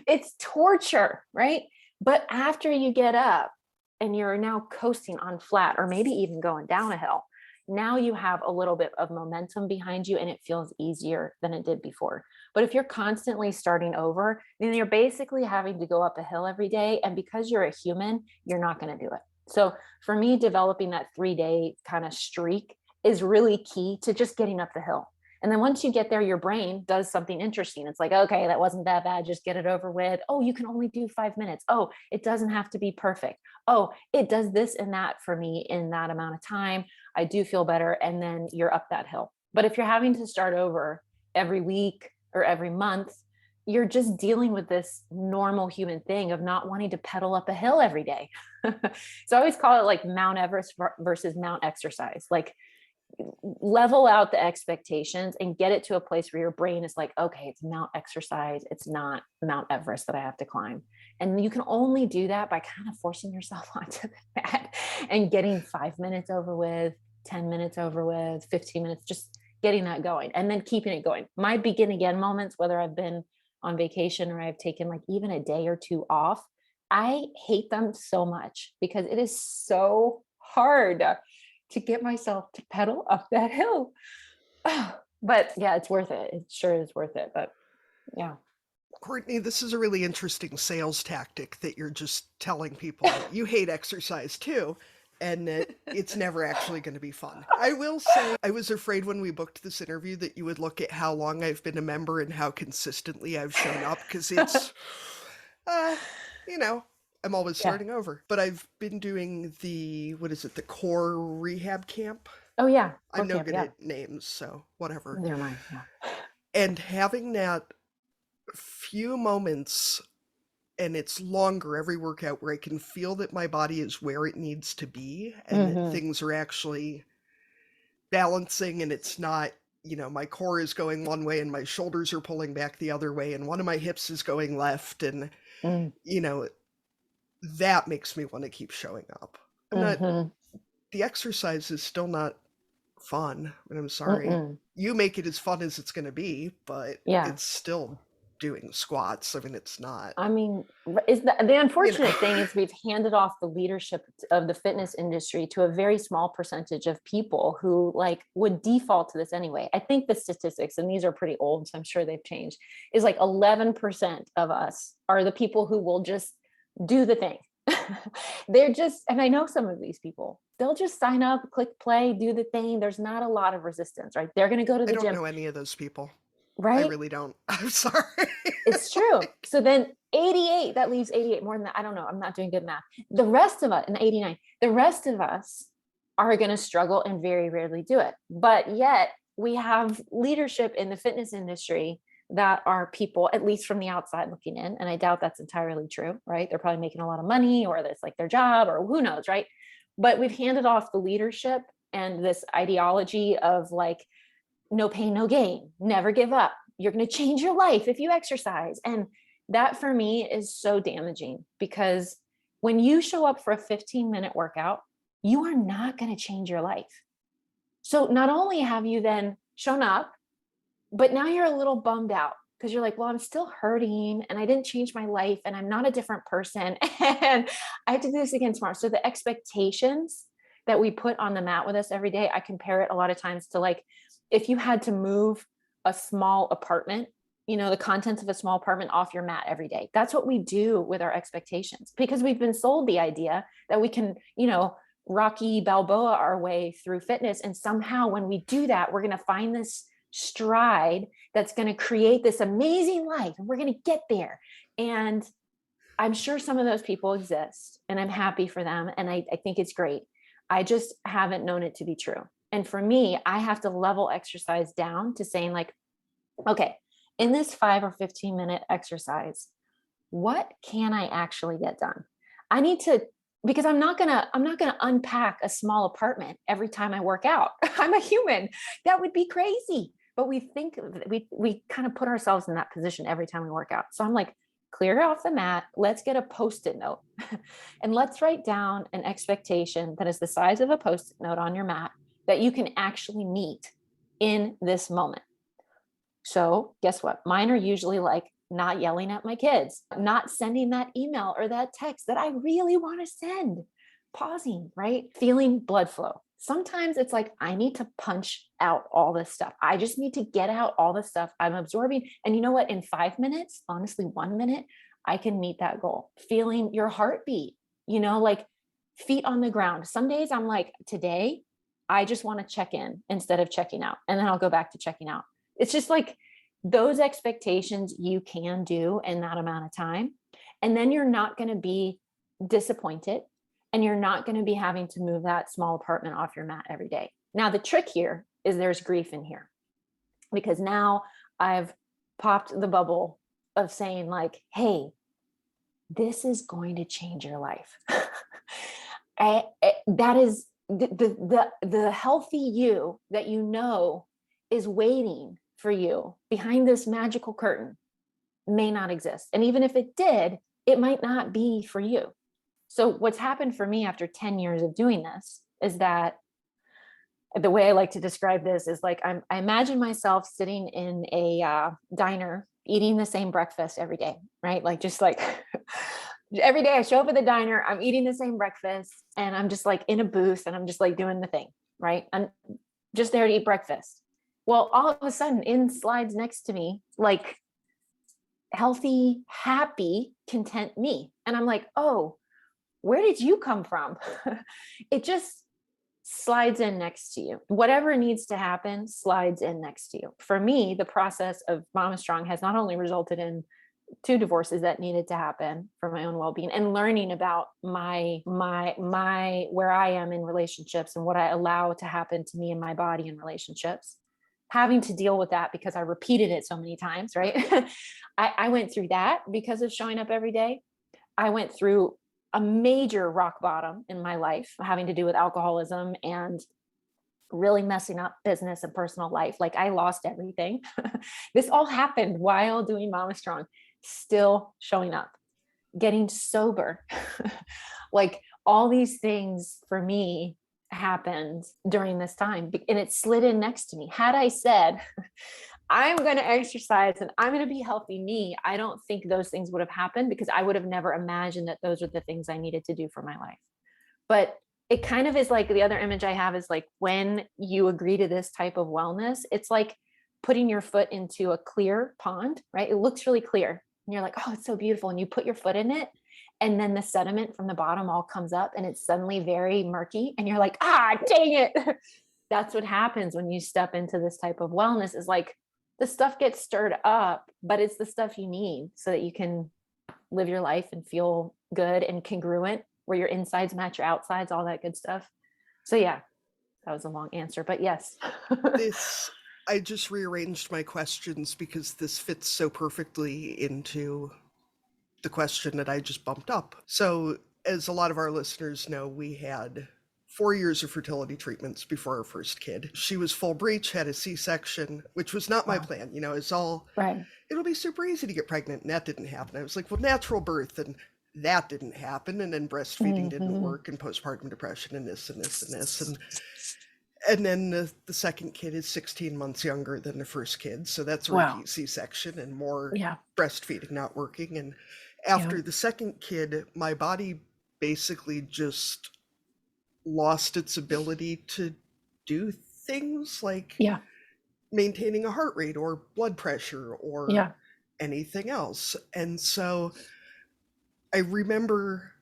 It's torture, right? But after you get up and you're now coasting on flat, or maybe even going down a hill, now you have a little bit of momentum behind you and it feels easier than it did before. But if you're constantly starting over, then you're basically having to go up a hill every day. And because you're a human, you're not going to do it. So for me, developing that 3-day kind of streak is really key to just getting up the hill. And then once you get there, your brain does something interesting. It's like, okay, that wasn't that bad. Just get it over with. Oh, you can only do 5 minutes. Oh, it doesn't have to be perfect. Oh, it does this and that for me in that amount of time. I do feel better. And then you're up that hill. But if you're having to start over every week or every month, you're just dealing with this normal human thing of not wanting to pedal up a hill every day. So I always call it like Mount Everest versus Mount exercise. Like, level out the expectations and get it to a place where your brain is like, okay, it's Mount exercise. It's not Mount Everest that I have to climb. And you can only do that by kind of forcing yourself onto the mat and getting 5 minutes over with, 10 minutes over with, 15 minutes, just getting that going and then keeping it going. My begin again moments, whether I've been on vacation or I've taken like even a day or two off, I hate them so much because it is so hard to get myself to pedal up that hill. But yeah, it's worth it. It sure is worth it. But yeah. Courtney, this is a really interesting sales tactic that you're just telling people you hate exercise too, and that it's never actually going to be fun. I will say I was afraid when we booked this interview that you would look at how long I've been a member and how consistently I've shown up, because it's, you know, I'm always starting over. But I've been doing the, what is it, the core rehab camp? Oh yeah. I'm no camp, good yeah. at names, so whatever. Never mind. Yeah. And having that few moments, and it's longer every workout, where I can feel that my body is where it needs to be and that things are actually balancing, and it's not, you know, my core is going one way and my shoulders are pulling back the other way and one of my hips is going left, and you know, that makes me want to keep showing up. I'm not, the exercise is still not fun, and I'm sorry. You make it as fun as it's going to be, but it's still doing squats. I mean, it's not. I mean, is the unfortunate thing is we've handed off the leadership of the fitness industry to a very small percentage of people who like would default to this anyway. I think the statistics, and these are pretty old, so I'm sure they've changed, is like 11% of us are the people who will just do the thing. They're just, and I know some of these people, they'll just sign up, click play, do the thing. There's not a lot of resistance, right? They're going to go to the gym. I don't know any of those people. Right? I really don't. I'm sorry. It's true. So then 88, that leaves 88, more than that. I don't know. I'm not doing good math. The rest of us, and 89, the rest of us are going to struggle and very rarely do it. But yet we have leadership in the fitness industry that are people, at least from the outside looking in. And I doubt that's entirely true, right? They're probably making a lot of money, or that's like their job, or who knows, right? But we've handed off the leadership and this ideology of like, no pain, no gain, never give up. You're going to change your life if you exercise. And that for me is so damaging, because when you show up for a 15-minute workout, you are not going to change your life. So not only have you then shown up, but now you're a little bummed out because you're like, well, I'm still hurting and I didn't change my life and I'm not a different person and I have to do this again tomorrow. So the expectations that we put on the mat with us every day, I compare it a lot of times to like, if you had to move a small apartment, you know, the contents of a small apartment off your mat every day. That's what we do with our expectations, because we've been sold the idea that we can, you know, Rocky Balboa our way through fitness. And somehow when we do that, we're going to find this stride that's going to create this amazing life, and we're going to get there. And I'm sure some of those people exist, and I'm happy for them. And I think it's great. I just haven't known it to be true. And for me, I have to level exercise down to saying like, okay, in this 5 or 15-minute exercise, what can I actually get done? I need to, because I'm not gonna unpack a small apartment every time I work out. I'm a human. That would be crazy. But we think we kind of put ourselves in that position every time we work out. So I'm like, clear off the mat. Let's get a Post-it note and let's write down an expectation that is the size of a Post-it note on your mat that you can actually meet in this moment. So guess what? Mine are usually like not yelling at my kids, not sending that email or that text that I really want to send, pausing, right? Feeling blood flow. Sometimes it's like, I need to punch out all this stuff. I just need to get out all the stuff I'm absorbing. And you know what? In 5 minutes, honestly, 1 minute, I can meet that goal. Feeling your heartbeat, you know, like feet on the ground. Some days I'm like, today, I just want to check in instead of checking out. And then I'll go back to checking out. It's just like those expectations you can do in that amount of time. And then you're not going to be disappointed. And you're not going to be having to move that small apartment off your mat every day. Now, the trick here is there's grief in here, because now I've popped the bubble of saying like, hey, this is going to change your life. That is the healthy you that you know is waiting for you behind this magical curtain may not exist. And even if it did, it might not be for you. So what's happened for me after 10 years of doing this is that the way I like to describe this is like, I imagine myself sitting in a diner eating the same breakfast every day, right? Like, just like every day I show up at the diner, I'm eating the same breakfast, and I'm just like in a booth, and I'm just like doing the thing, right? I'm just there to eat breakfast. Well, all of a sudden in slides next to me, like healthy, happy, content me. And I'm like, oh, where did you come from? It just slides in next to you. Whatever needs to happen slides in next to you. For me, the process of MommaStrong has not only resulted in 2 divorces that needed to happen for my own well-being, and learning about my where I am in relationships and what I allow to happen to me and my body in relationships, having to deal with that because I repeated it so many times, right? I went through that because of showing up every day. I went through a major rock bottom in my life, having to do with alcoholism and really messing up business and personal life. Like, I lost everything. This all happened while doing MommaStrong, still showing up, getting sober. Like, all these things for me happened during this time, and it slid in next to me. Had I said, I'm going to exercise and I'm going to be healthy me, I don't think those things would have happened, because I would have never imagined that those are the things I needed to do for my life. But it kind of is like, the other image I have is like, when you agree to this type of wellness, it's like putting your foot into a clear pond, right? It looks really clear and you're like, oh, it's so beautiful. And you put your foot in it, and then the sediment from the bottom all comes up and it's suddenly very murky. And you're like, ah, dang it. That's what happens when you step into this type of wellness, is like, the stuff gets stirred up, but it's the stuff you need so that you can live your life and feel good and congruent, where your insides match your outsides, all that good stuff. So yeah, that was a long answer, but yes. I just rearranged my questions because this fits so perfectly into the question that I just bumped up. So, as a lot of our listeners know, we had 4 years of fertility treatments before our first kid. She was full breech, had a C-section, which was not my plan. You know, it's all, right. It'll be super easy to get pregnant, and that didn't happen. I was like, well, natural birth, and that didn't happen. And then breastfeeding didn't work, and postpartum depression, and this and this and this. And then the second kid is 16 months younger than the first kid. So that's a repeat C-section and more breastfeeding not working. And after the second kid, my body basically just lost its ability to do things like maintaining a heart rate or blood pressure or anything else. And so I remember,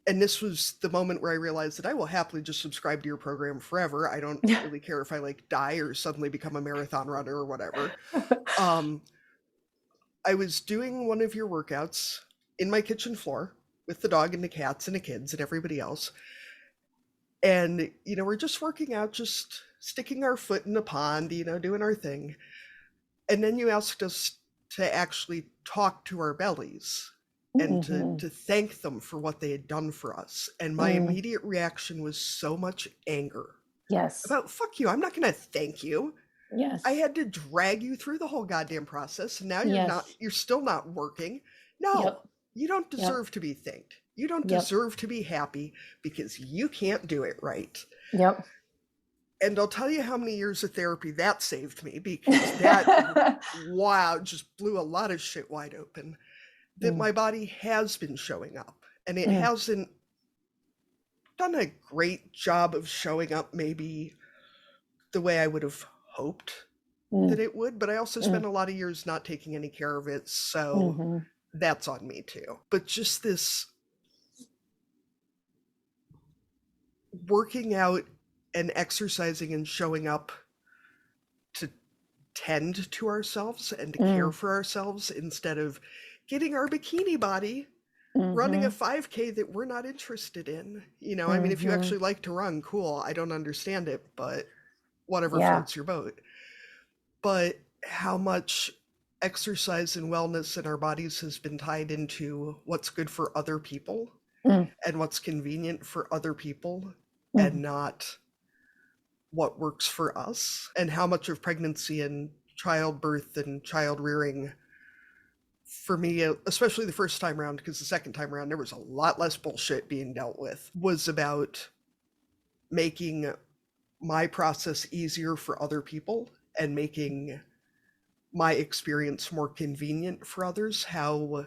and this was the moment where I realized that I will happily just subscribe to your program forever. I don't really care if I like die or suddenly become a marathon runner or whatever. I was doing one of your workouts in my kitchen floor with the dog and the cats and the kids and everybody else. And, you know, we're just working out, just sticking our foot in the pond, you know, doing our thing. And then you asked us to actually talk to our bellies and to thank them for what they had done for us. And my immediate reaction was so much anger. Yes. About, fuck you, I'm not going to thank you. Yes. I had to drag you through the whole goddamn process, and now you're still not working. No, you don't deserve to be thanked. You don't deserve to be happy because you can't do it right. Yep. And I'll tell you how many years of therapy that saved me, because that, just blew a lot of shit wide open. That my body has been showing up, and it hasn't done a great job of showing up maybe the way I would have hoped that it would, but I also spent a lot of years not taking any care of it, so that's on me too. But just this working out and exercising and showing up to tend to ourselves and to care for ourselves, instead of getting our bikini body running a 5K that we're not interested in. You know, I mean, if you actually like to run, cool. I don't understand it, but whatever floats your boat. But how much exercise and wellness in our bodies has been tied into what's good for other people and what's convenient for other people, and not what works for us, and how much of pregnancy and childbirth and child rearing for me, especially the first time around, because the second time around there was a lot less bullshit being dealt with, was about making my process easier for other people and making my experience more convenient for others. How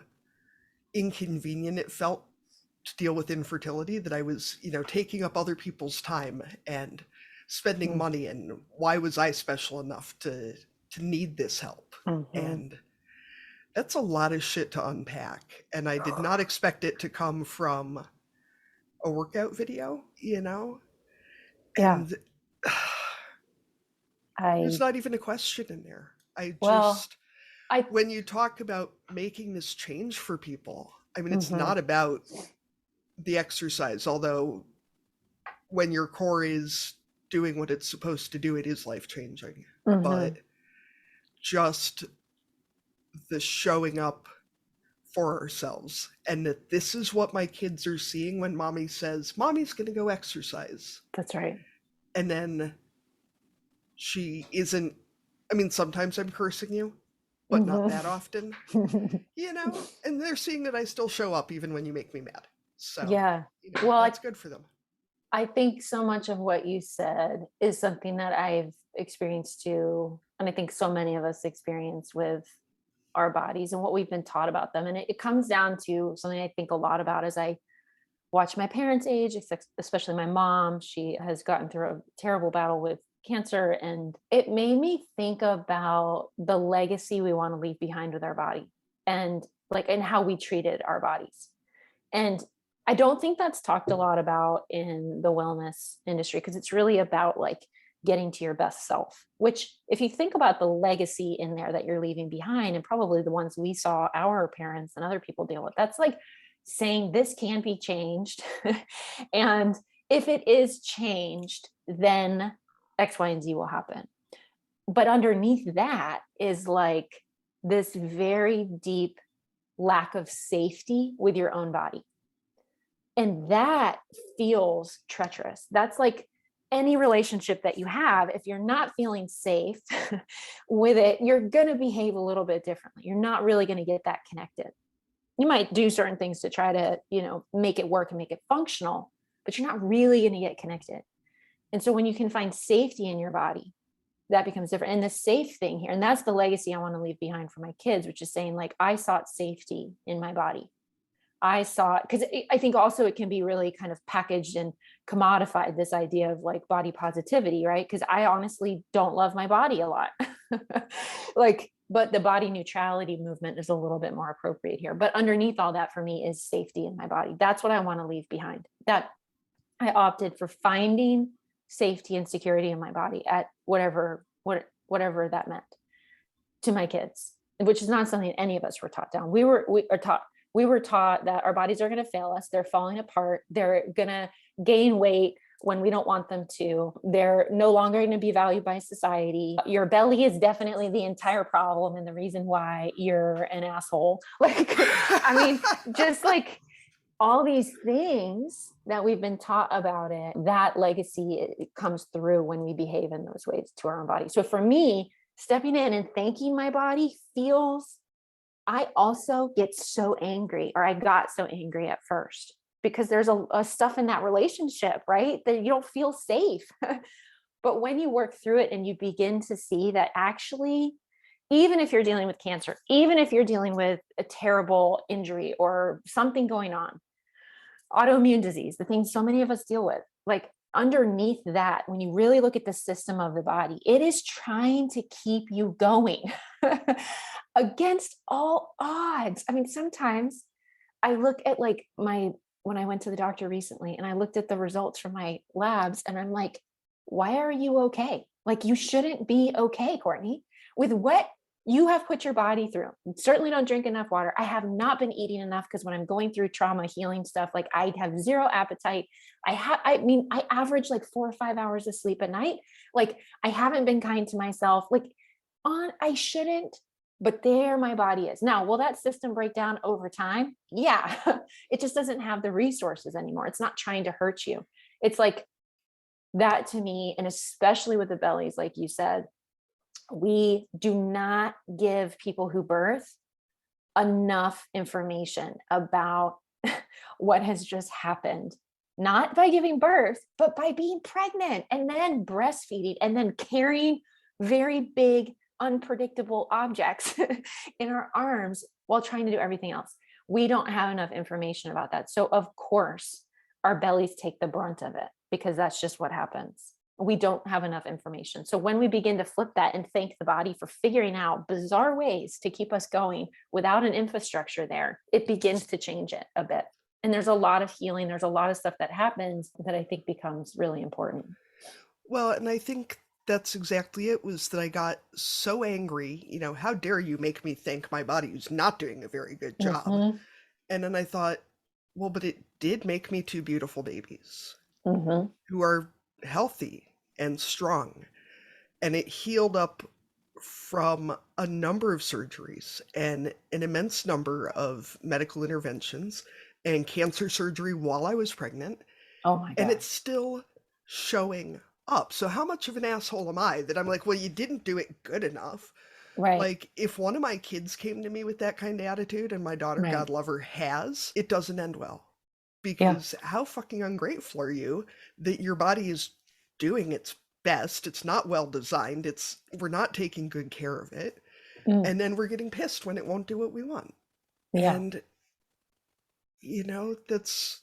inconvenient it felt to deal with infertility, that I was, taking up other people's time and spending money, and why was I special enough to need this help? And that's a lot of shit to unpack, and I did not expect it to come from a workout video, and there's not even a question in there. When you talk about making this change for people, I mean, it's not about the exercise, although when your core is doing what it's supposed to do, it is life-changing. But just the showing up for ourselves, and that this is what my kids are seeing when mommy says, mommy's gonna go exercise. That's right. And then she isn't, I mean, sometimes I'm cursing you, but not that often, and they're seeing that I still show up even when you make me mad. So well, that's good for them. I think so much of what you said is something that I've experienced too, and I think so many of us experience with our bodies and what we've been taught about them. And it comes down to something I think a lot about as I watch my parents age, especially my mom. She has gotten through a terrible battle with cancer, and it made me think about the legacy we want to leave behind with our body, and how we treated our bodies. And I don't think that's talked a lot about in the wellness industry, because it's really about getting to your best self, which if you think about the legacy in there that you're leaving behind, and probably the ones we saw our parents and other people deal with, that's saying this can be changed. And if it is changed, then X, Y, and Z will happen. But underneath that is this very deep lack of safety with your own body. And that feels treacherous. That's any relationship that you have. If you're not feeling safe with it, you're going to behave a little bit differently. You're not really going to get that connected. You might do certain things to try to, make it work and make it functional, but you're not really going to get connected. And so when you can find safety in your body, that becomes different. And the safe thing here, and that's the legacy I want to leave behind for my kids, which is saying I sought safety in my body. I saw, because I think also it can be really kind of packaged and commodified, this idea of body positivity, right? Because I honestly don't love my body a lot. But the body neutrality movement is a little bit more appropriate here. But underneath all that for me is safety in my body. That's what I want to leave behind. That I opted for finding safety and security in my body at whatever that meant to my kids, which is not something any of us were taught down. We were taught that our bodies are going to fail us. They're falling apart. They're going to gain weight when we don't want them to. They're no longer going to be valued by society. Your belly is definitely the entire problem and the reason why you're an asshole. Just all these things that we've been taught about it, that legacy, it comes through when we behave in those ways to our own body. So for me, stepping in and thanking my body I also get so angry, or I got so angry at first, because there's a stuff in that relationship, right? That you don't feel safe. But when you work through it and you begin to see that actually, even if you're dealing with cancer, even if you're dealing with a terrible injury or something going on, autoimmune disease, the things so many of us deal with, underneath that, when you really look at the system of the body, it is trying to keep you going against all odds. I mean, sometimes I look at when I went to the doctor recently and I looked at the results from my labs and I'm like, why are you okay? You shouldn't be okay, Courtney, with what you have put your body through. You certainly don't drink enough water. I have not been eating enough, because when I'm going through trauma healing stuff, I have zero appetite. I average 4 or 5 hours of sleep at night. I haven't been kind to myself. I shouldn't, but there my body is. Now, will that system break down over time? Yeah. It just doesn't have the resources anymore. It's not trying to hurt you. It's that to me, and especially with the bellies, like you said, we do not give people who birth enough information about what has just happened, not by giving birth, but by being pregnant and then breastfeeding and then carrying very big, unpredictable objects in our arms while trying to do everything else. We don't have enough information about that. So of course, our bellies take the brunt of it because that's just what happens. We don't have enough information. So when we begin to flip that and thank the body for figuring out bizarre ways to keep us going without an infrastructure there, it begins to change it a bit. And there's a lot of healing. There's a lot of stuff that happens that I think becomes really important. Well, and I think that's exactly it, was that I got so angry, how dare you make me thank my body who's not doing a very good job. Mm-hmm. And then I thought, well, but it did make me two beautiful babies Mm-hmm. who are healthy and strong. And it healed up from a number of surgeries and an immense number of medical interventions and cancer surgery while I was pregnant. Oh my God. And it's still showing up. So how much of an asshole am I that I'm like, well, you didn't do it good enough? Right. Like, if one of my kids came to me with that kind of attitude, and my daughter, Right. God love her, has, it doesn't end well. Because how fucking ungrateful are you that your body is doing its best? It's not well designed. We're not taking good care of it. And then we're getting pissed when it won't do what we want. Yeah. And, that's...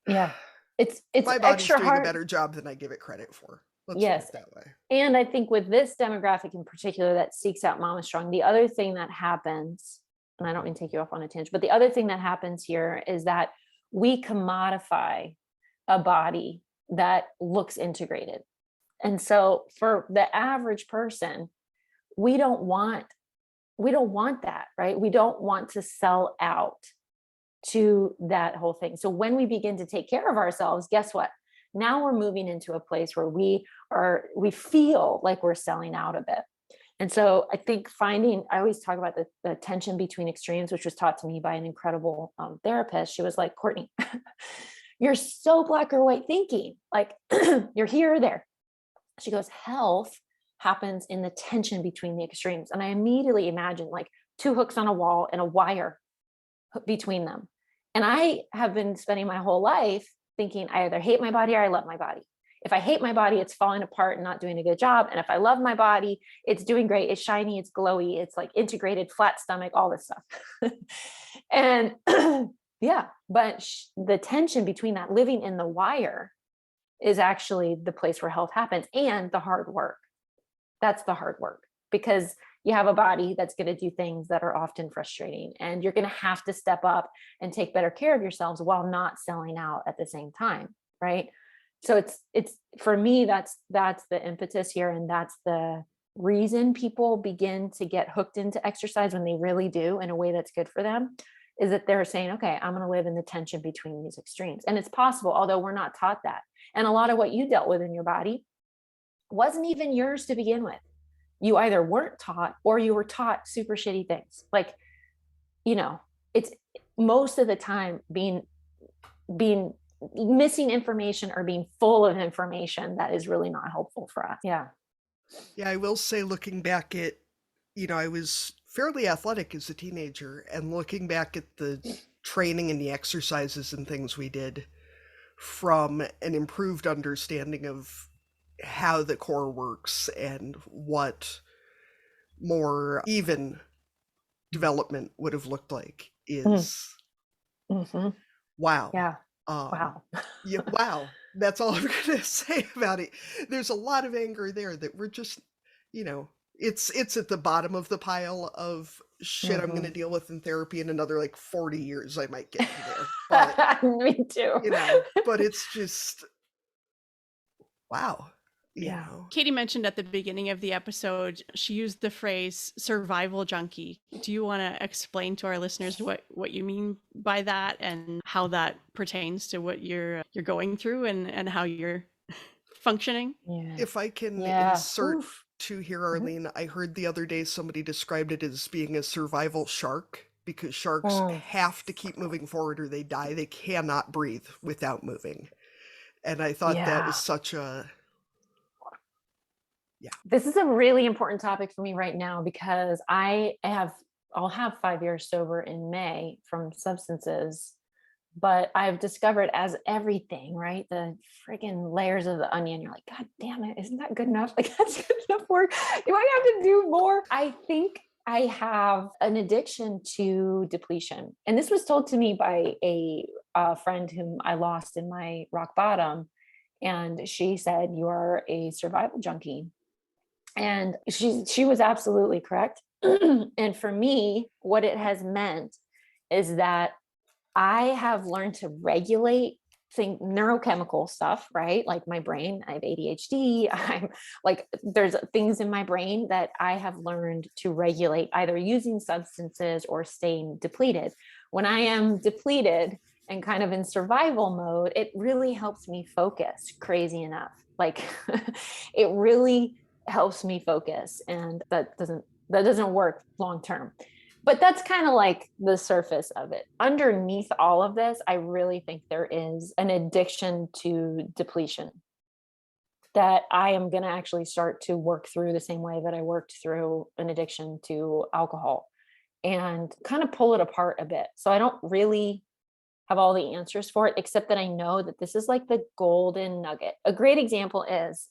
Yeah. It's my body's extra doing hard. a better job than I give it credit for. Let's Yes. put it that way. And I think with this demographic in particular that seeks out MommaStrong, the other thing that happens, and I don't mean to take you off on a tangent, but the other thing that happens here is that we commodify a body that looks integrated. And so for the average person, we don't want that, right? We don't want to sell out to that whole thing. So when we begin to take care of ourselves, guess what? Now we're moving into a place where we feel like we're selling out a bit. And so I think I always talk about the tension between extremes, which was taught to me by an incredible therapist. She was like, Courtney, you're so black or white thinking, like you're here or there. She goes, health happens in the tension between the extremes. And I immediately imagine like two hooks on a wall and a wire between them. And I have been spending my whole life thinking I either hate my body or I love my body. If I hate my body, it's falling apart and not doing a good job. And if I love my body, it's doing great. It's shiny, it's glowy, it's like integrated, flat stomach, all this stuff. And yeah, but the tension between that living in the wire is actually the place where health happens, and the hard work. That's the hard work, because you have a body that's going to do things that are often frustrating, and you're going to have to step up and take better care of yourselves while not selling out at the same time. Right. So it's for me, that's the impetus here. And that's the reason people begin to get hooked into exercise when they really do in a way that's good for them, is that they're saying, okay, I'm going to live in the tension between these extremes. And it's possible, although we're not taught that. And a lot of what you dealt with in your body wasn't even yours to begin with. You either weren't taught or you were taught super shitty things. Like, it's most of the time being missing information or being full of information that is really not helpful for us. Yeah. Yeah, I will say, looking back at, I was fairly athletic as a teenager, and looking back at the training and the exercises and things we did from an improved understanding of how the core works and what more even development would have looked like is wow. Yeah. Wow. Yeah, wow. That's all I'm going to say about it. There's a lot of anger there that we're just, it's at the bottom of the pile of shit I'm going to deal with in therapy in another like 40 years. I might get to there. But, me too. But it's just, wow. Yeah. Katie mentioned at the beginning of the episode, she used the phrase survival junkie. Do you want to explain to our listeners what you mean by that and how that pertains to what you're going through and how you're functioning? Yeah. If I can insert to here, Arlene, I heard the other day somebody described it as being a survival shark, because sharks have to keep moving forward or they die. They cannot breathe without moving. And I thought that Yeah. was such a, This is a really important topic for me right now because I'll have 5 years sober in May from substances, but I've discovered, as everything, right? The freaking layers of the onion. You're like, God damn it, isn't that good enough? Like, that's good enough work. Do I have to do more? I think I have an addiction to depletion. And this was told to me by a friend whom I lost in my rock bottom. And she said, "You are a survival junkie." And she was absolutely correct. And for me, what it has meant is that I have learned to regulate neurochemical stuff, right? Like my brain, I have ADHD. I'm like, there's things in my brain that I have learned to regulate either using substances or staying depleted. When I am depleted and kind of in survival mode, it really helps me focus, crazy enough. Like it really helps me focus, and that doesn't work long term. But that's kind of like the surface of it. Underneath all of this, I really think there is an addiction to depletion that I am going to actually start to work through the same way that I worked through an addiction to alcohol, and kind of pull it apart a bit. So I don't really have all the answers for it, except that I know that this is like the golden nugget. A great example is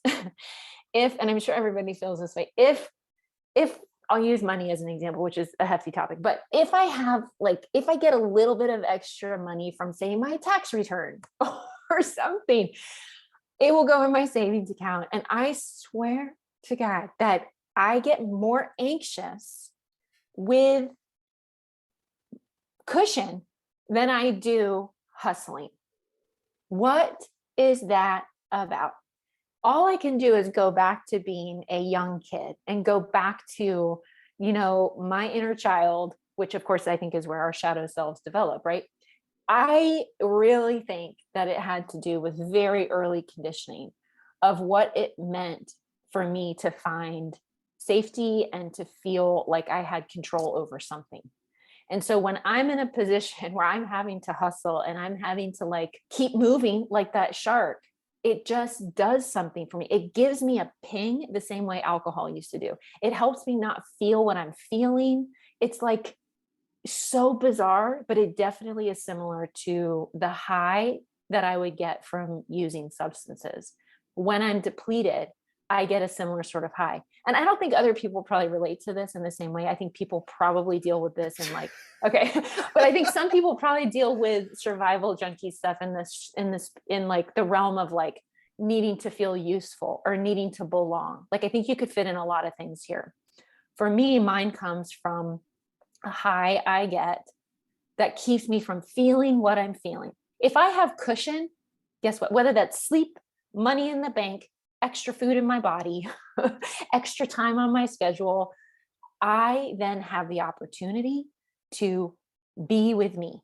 and I'm sure everybody feels this way, if I'll use money as an example, which is a hefty topic, but if I get a little bit of extra money from, say, my tax return or something, it will go in my savings account. And I swear to God that I get more anxious with cushion than I do hustling. What is that about? All I can do is go back to being a young kid and go back to, my inner child, which of course I think is where our shadow selves develop, right? I really think that it had to do with very early conditioning of what it meant for me to find safety and to feel like I had control over something. And so when I'm in a position where I'm having to hustle and I'm having to like keep moving like that shark, it just does something for me. It gives me a ping the same way alcohol used to do. It helps me not feel what I'm feeling. It's like so bizarre, but it definitely is similar to the high that I would get from using substances. When I'm depleted, I get a similar sort of high. And I don't think other people probably relate to this in the same way. I think people probably deal with this in like, okay, but I think some people probably deal with survival junkie stuff in like the realm of like needing to feel useful or needing to belong. Like, I think you could fit in a lot of things here. For me, mine comes from a high I get that keeps me from feeling what I'm feeling. If I have cushion, guess what? Whether that's sleep, money in the bank, extra food in my body, extra time on my schedule, I then have the opportunity to be with me.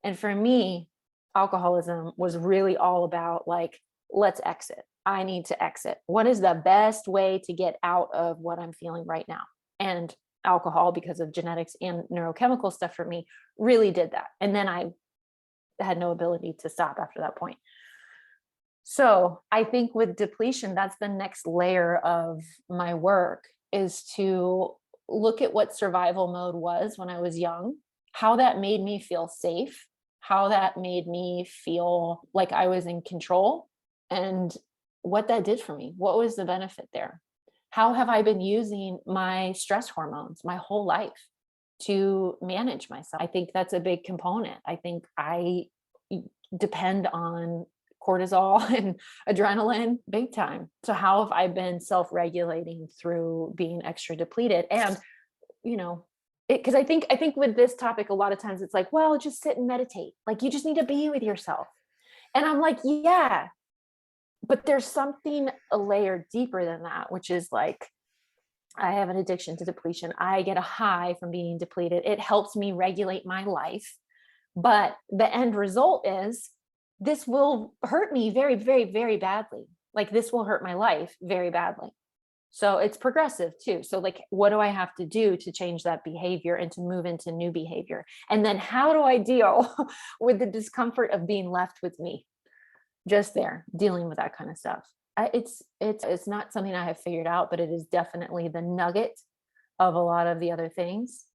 And for me, alcoholism was really all about like, let's exit. I need to exit. What is the best way to get out of what I'm feeling right now? And alcohol, because of genetics and neurochemical stuff for me, really did that. And then I had no ability to stop after that point. So I think with depletion, that's the next layer of my work, is to look at what survival mode was when I was young, how that made me feel safe, how that made me feel like I was in control, and what that did for me. What was the benefit there? How have I been using my stress hormones my whole life to manage myself? I think that's a big component. I think I depend on cortisol and adrenaline big time. So how have I been self-regulating through being extra depleted? And, because I think with this topic, a lot of times it's like, well, just sit and meditate. Like, you just need to be with yourself. And I'm like, yeah, but there's something a layer deeper than that, which is like, I have an addiction to depletion. I get a high from being depleted. It helps me regulate my life. But the end result is this will hurt me very, very, very badly. Like, this will hurt my life very badly. So it's progressive too. So like, what do I have to do to change that behavior and to move into new behavior? And then how do I deal with the discomfort of being left with me? just there dealing with that kind of stuff. It's not something I have figured out, but it is definitely the nugget of a lot of the other things.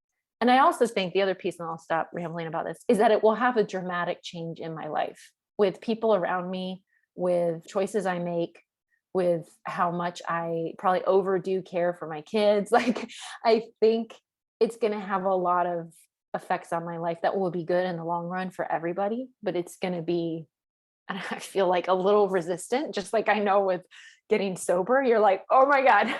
And I also think the other piece, and I'll stop rambling about this, is that it will have a dramatic change in my life with people around me, with choices I make, with how much I probably overdo care for my kids. Like, I think it's going to have a lot of effects on my life that will be good in the long run for everybody, but it's going to be, I feel like, a little resistant, just like I know with getting sober, you're like, oh my God,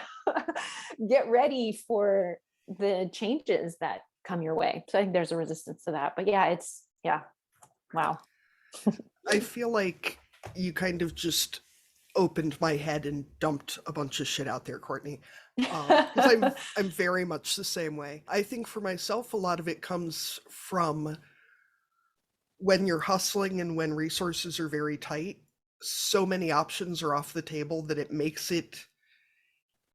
get ready for the changes that come your way. So I think there's a resistance to that, but wow. I feel like you kind of just opened my head and dumped a bunch of shit out there, Courtney. Because I'm very much the same way. I think for myself, a lot of it comes from when you're hustling and when resources are very tight. So many options are off the table that it makes it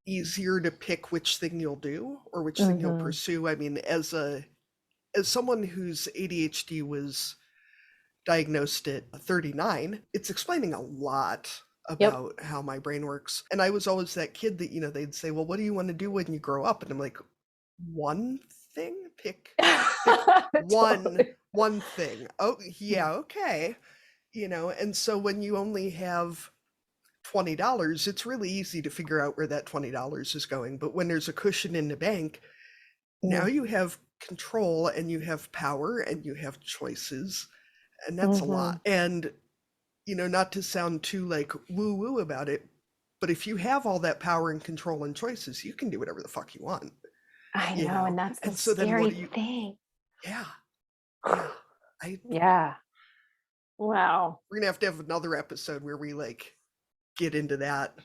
easier to pick which thing you'll do or which thing you'll pursue. I mean, as someone whose ADHD was diagnosed at 39, it's explaining a lot about how my brain works. And I was always that kid that, they'd say, well, what do you want to do when you grow up? And I'm like, one thing? Pick one thing. Oh, yeah, okay. And so when you only have $20, it's really easy to figure out where that $20 is going. But when there's a cushion in the bank, now you have control and you have power and you have choices. And that's a lot. And, not to sound too like woo woo about it, but if you have all that power and control and choices, you can do whatever the fuck you want. I know. And that's the scary thing. Yeah. Yeah. Wow. We're going to have another episode where we get into that.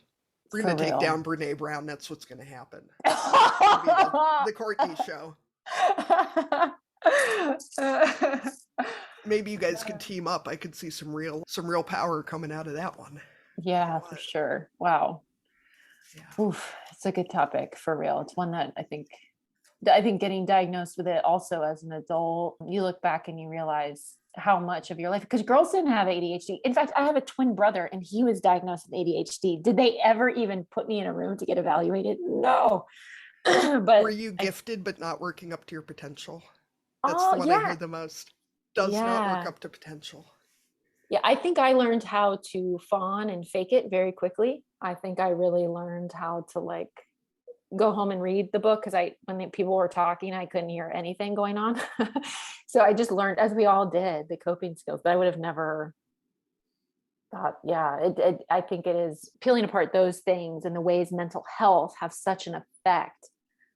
We're going to take down Brene Brown. That's what's going to happen. The Courtney show. Maybe you guys could team up. I could see some real power coming out of that one. Yeah, for sure. Wow. Yeah. Oof, it's a good topic for real. It's one that I think getting diagnosed with it also as an adult, you look back and you realize how much of your life, because girls didn't have ADHD. In fact, I have a twin brother and he was diagnosed with ADHD. Did they ever even put me in a room to get evaluated? No. But were you gifted but not working up to your potential? That's the one I hear the most. Does not work up to potential. Yeah, I think I learned how to fawn and fake it very quickly. I think I really learned how to go home and read the book, because when people were talking, I couldn't hear anything going on. So I just learned, as we all did, the coping skills. But I would have never thought, I think it is peeling apart those things and the ways mental health have such an effect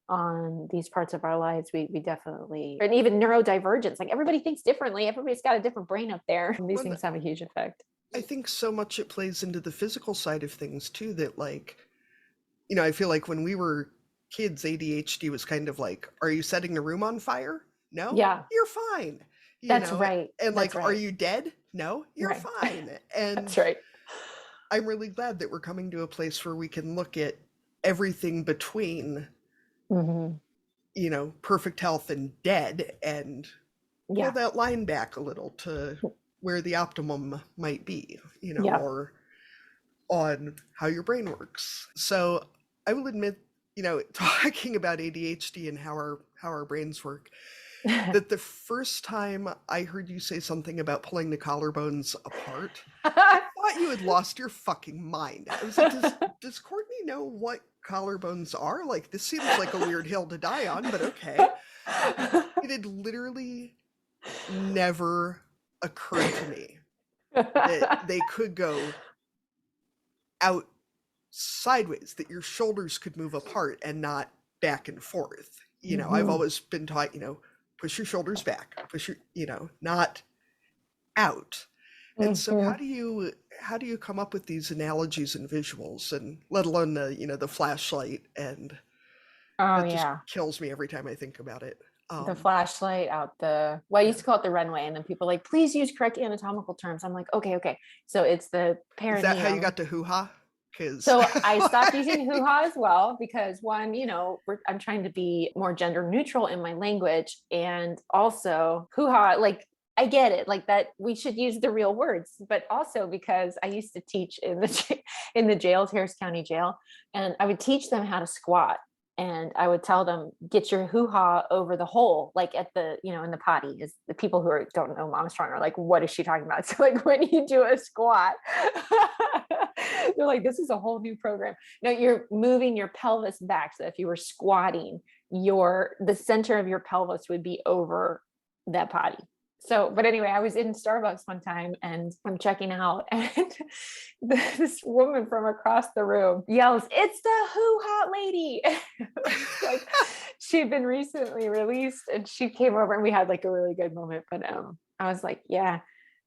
on these parts of our lives. We definitely, and even neurodivergence, everybody thinks differently. Everybody's got a different brain up there. These things have a huge effect. I think so much it plays into the physical side of things too, that I feel like when we were kids, ADHD was kind of are you setting the room on fire? No? Yeah. You're fine. That's right. And are you dead? No? You're fine. And that's right. I'm really glad that we're coming to a place where we can look at everything between perfect health and dead and pull that line back a little to where the optimum might be, or on how your brain works. So I will admit, talking about ADHD and how our brains work, that the first time I heard you say something about pulling the collarbones apart, I thought you had lost your fucking mind. I was like, does Courtney know what collarbones are? This seems like a weird hill to die on, but okay. It had literally never occurred to me that they could go out sideways, that your shoulders could move apart and not back and forth. I've always been taught, push your shoulders back, push your, not out. And so how do you come up with these analogies and visuals, and let alone the flashlight, and that just kills me every time I think about it. The flashlight out I used to call it the runway, and then people please use correct anatomical terms. I'm like, okay. So it's the perineum. Is that how you got to hoo-ha? So I stopped using hoo-ha as well, because one, I'm trying to be more gender neutral in my language, and also hoo-ha, I get it, like that we should use the real words, but also because I used to teach in in the jails, Harris County Jail, and I would teach them how to squat. And I would tell them, get your hoo-ha over the hole, like at the, in the potty. Is the people who don't know MommaStrong are like, what is she talking about? So like when you do a squat, they're like, this is a whole new program. No, you're moving your pelvis back. So if you were squatting, the center of your pelvis would be over that potty. So, but anyway, I was in Starbucks one time and I'm checking out, and this woman from across the room yells, "It's the hoo-ha lady." Like she'd been recently released, and she came over and we had like a really good moment. But I was like, yeah,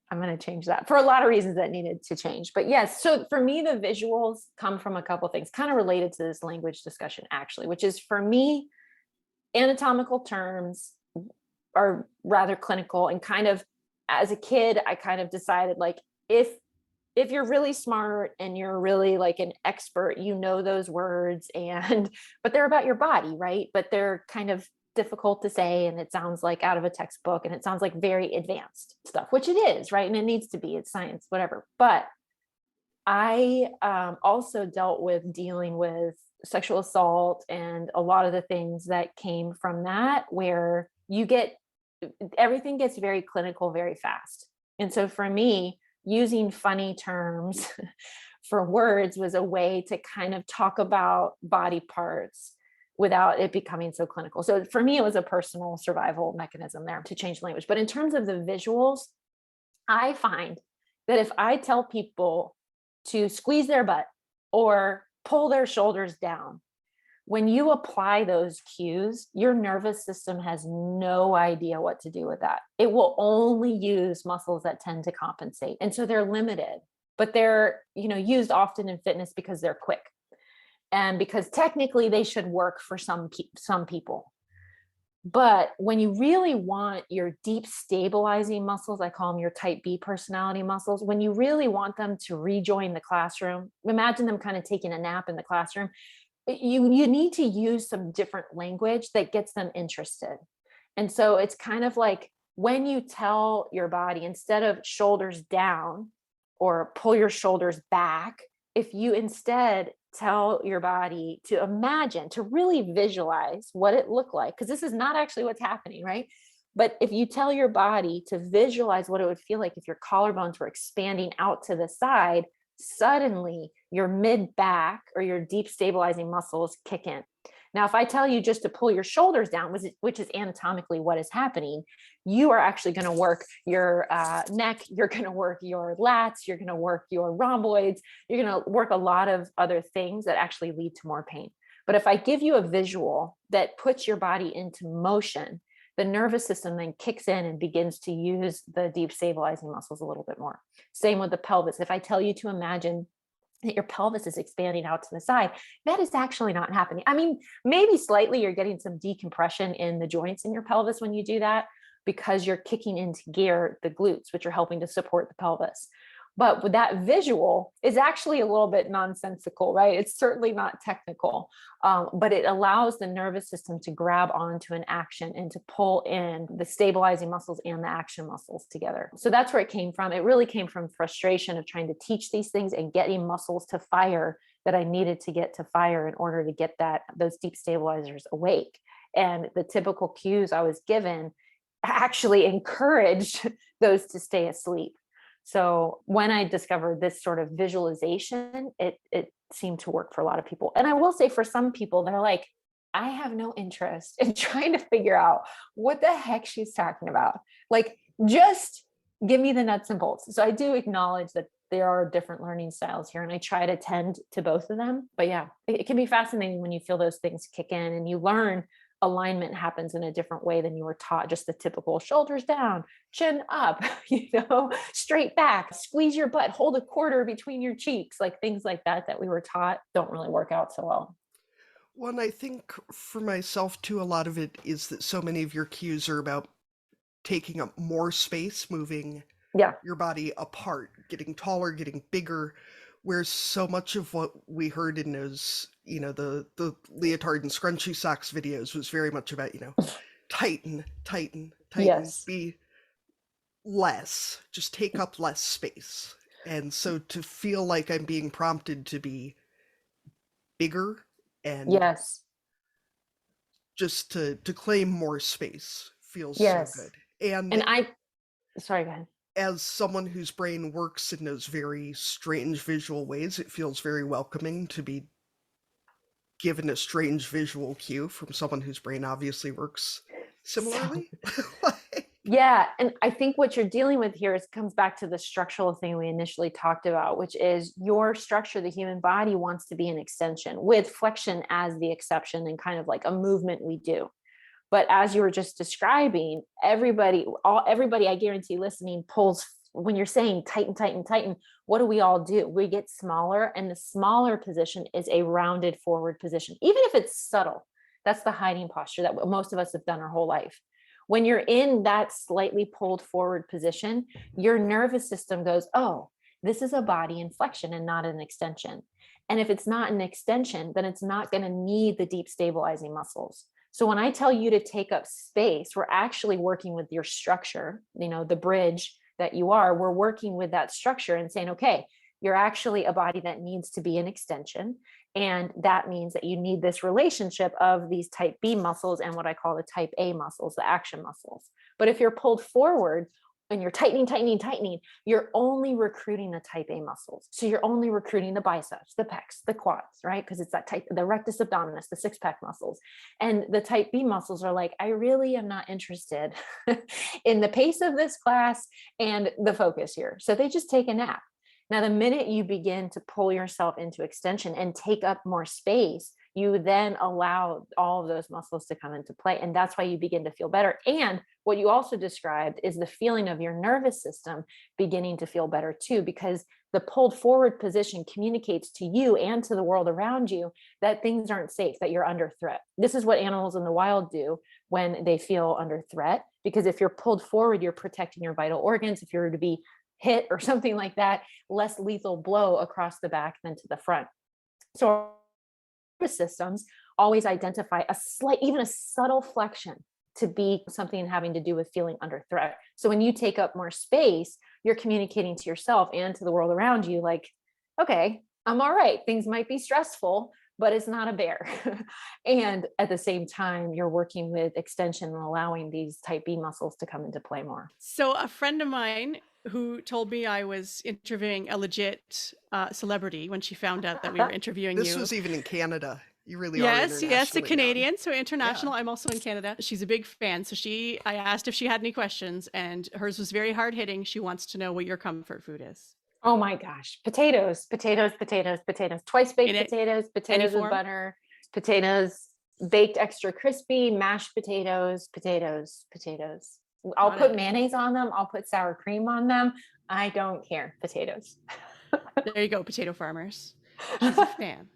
I'm going to change that for a lot of reasons that needed to change. But yes, so for me, the visuals come from a couple of things kind of related to this language discussion, actually, which is, for me, anatomical terms are rather clinical, and kind of, as a kid, I kind of decided, like, if you're really smart and you're really like an expert, those words, but they're about your body, right? But they're kind of difficult to say, and it sounds like out of a textbook, and it sounds like very advanced stuff, which it is, right? And it needs to be, it's science, whatever. But I also dealt with dealing with sexual assault and a lot of the things that came from that, where everything gets very clinical very fast. And so for me, using funny terms for words was a way to kind of talk about body parts without it becoming so clinical. So for me, it was a personal survival mechanism there to change language. But in terms of the visuals, I find that if I tell people to squeeze their butt or pull their shoulders down, when you apply those cues, your nervous system has no idea what to do with that. It will only use muscles that tend to compensate. And so they're limited, but they're, used often in fitness because they're quick, and because technically they should work for some people. But when you really want your deep stabilizing muscles, I call them your type B personality muscles, when you really want them to rejoin the classroom, imagine them kind of taking a nap in the classroom, you need to use some different language that gets them interested. And so it's kind of like when you tell your body, instead of shoulders down or pull your shoulders back, if you instead tell your body to imagine, to really visualize what it looked like, because this is not actually what's happening, right? But if you tell your body to visualize what it would feel like if your collarbones were expanding out to the side, suddenly your mid back or your deep stabilizing muscles kick in. Now, if I tell you just to pull your shoulders down, which is anatomically what is happening, you are actually going to work your neck, you're going to work your lats, you're going to work your rhomboids, you're going to work a lot of other things that actually lead to more pain. But if I give you a visual that puts your body into motion, the nervous system then kicks in and begins to use the deep stabilizing muscles a little bit more. Same with the pelvis. If I tell you to imagine that your pelvis is expanding out to the side, that is actually not happening. I mean, maybe slightly you're getting some decompression in the joints in your pelvis when you do that, because you're kicking into gear the glutes, which are helping to support the pelvis. But with that visual is actually a little bit nonsensical, right? It's certainly not technical, but it allows the nervous system to grab onto an action and to pull in the stabilizing muscles and the action muscles together. So that's where it came from. It really came from frustration of trying to teach these things and getting muscles to fire that I needed to get to fire in order to get those deep stabilizers awake. And the typical cues I was given actually encouraged those to stay asleep. So when I discovered this sort of visualization, it seemed to work for a lot of people. And I will say, for some people, they're like, I have no interest in trying to figure out what the heck she's talking about. Like, just give me the nuts and bolts. So I do acknowledge that there are different learning styles here, and I try to tend to both of them. But yeah, it can be fascinating when you feel those things kick in and you learn alignment happens in a different way than you were taught. Just the typical shoulders down, chin up, straight back, squeeze your butt, hold a quarter between your cheeks, like things like that we were taught don't really work out so well. Well, and I think for myself too, a lot of it is that so many of your cues are about taking up more space, moving your body apart, getting taller, getting bigger, whereas so much of what we heard in those, the leotard and scrunchy socks videos was very much about, tighten, Yes. be less, just take up less space. And so to feel like I'm being prompted to be bigger and Yes. just to claim more space feels so Yes. good. And Sorry, go ahead. as someone whose brain works in those very strange visual ways, it feels very welcoming to be given a strange visual cue from someone whose brain obviously works similarly. Yeah. And I think what you're dealing with here comes back to the structural thing we initially talked about, which is your structure, the human body wants to be an extension with flexion as the exception and kind of like a movement we do. But as you were just describing, everybody, I guarantee listening pulls when you're saying tighten, tighten, tighten. What do? We get smaller, and the smaller position is a rounded forward position, even if it's subtle. That's the hiding posture that most of us have done our whole life. When you're in that slightly pulled forward position, your nervous system goes, oh, this is a body inflection and not an extension. And if it's not an extension, then it's not going to need the deep stabilizing muscles. So when I tell you to take up space, we're actually working with your structure, the bridge that you are. We're working with that structure and saying, okay, you're actually a body that needs to be an extension. And that means that you need this relationship of these type B muscles and what I call the type A muscles, the action muscles. But if you're pulled forward and you're tightening, tightening, tightening, you're only recruiting the type A muscles. So you're only recruiting the biceps, the pecs, the quads, right? Because it's that the rectus abdominis, the six pack muscles. And the type B muscles are like, I really am not interested in the pace of this class and the focus here. So they just take a nap. Now, the minute you begin to pull yourself into extension and take up more space, you then allow all of those muscles to come into play. And that's why you begin to feel better. And what you also described is the feeling of your nervous system beginning to feel better too, because the pulled forward position communicates to you and to the world around you that things aren't safe, that you're under threat. This is what animals in the wild do when they feel under threat, because if you're pulled forward, you're protecting your vital organs. If you're to be hit or something like that, less lethal blow across the back than to the front. So systems always identify even a subtle flexion to be something having to do with feeling under threat. So when you take up more space, you're communicating to yourself and to the world around you like, okay, I'm all right. Things might be stressful, but it's not a bear. And at the same time, you're working with extension and allowing these type B muscles to come into play more. So a friend of mine who told me I was interviewing a legit celebrity when she found out that we were interviewing this you. This was even in Canada. You really yes, are yes, a Canadian, known. So international. Yeah. I'm also in Canada. She's a big fan. So I asked if she had any questions, and hers was very hard hitting. She wants to know what your comfort food is. Oh my gosh. Potatoes, potatoes, potatoes, potatoes, twice baked potatoes, potatoes with butter, potatoes, baked extra crispy, mashed potatoes, potatoes, potatoes. I'll put mayonnaise on them. I'll put sour cream on them. I don't care. Potatoes. There you go, potato farmers. She's a fan.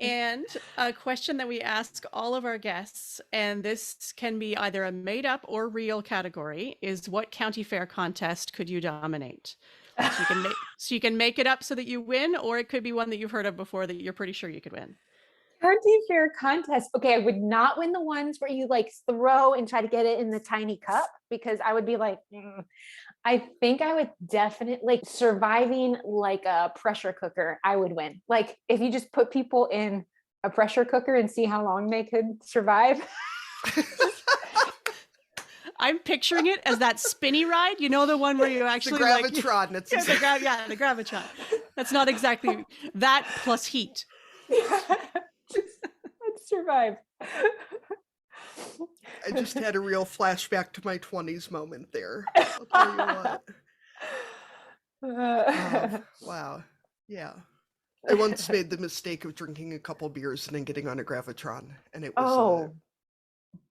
And a question that we ask all of our guests, and this can be either a made up or real category, is what county fair contest could you dominate? So you can make it up so that you win, or it could be one that you've heard of before that you're pretty sure you could win. County fair contest. Okay, I would not win the ones where you like throw and try to get it in the tiny cup, because I would be like, I think I would definitely surviving like a pressure cooker. I would win. Like if you just put people in a pressure cooker and see how long they could survive. I'm picturing it as that spinny ride, the one where you actually the gravitron. The gravitron. That's not exactly that plus heat. I'd survive. I just had a real flashback to my 20s moment there. I'll tell you what. Wow. Yeah. I once made the mistake of drinking a couple beers and then getting on a gravitron, and it was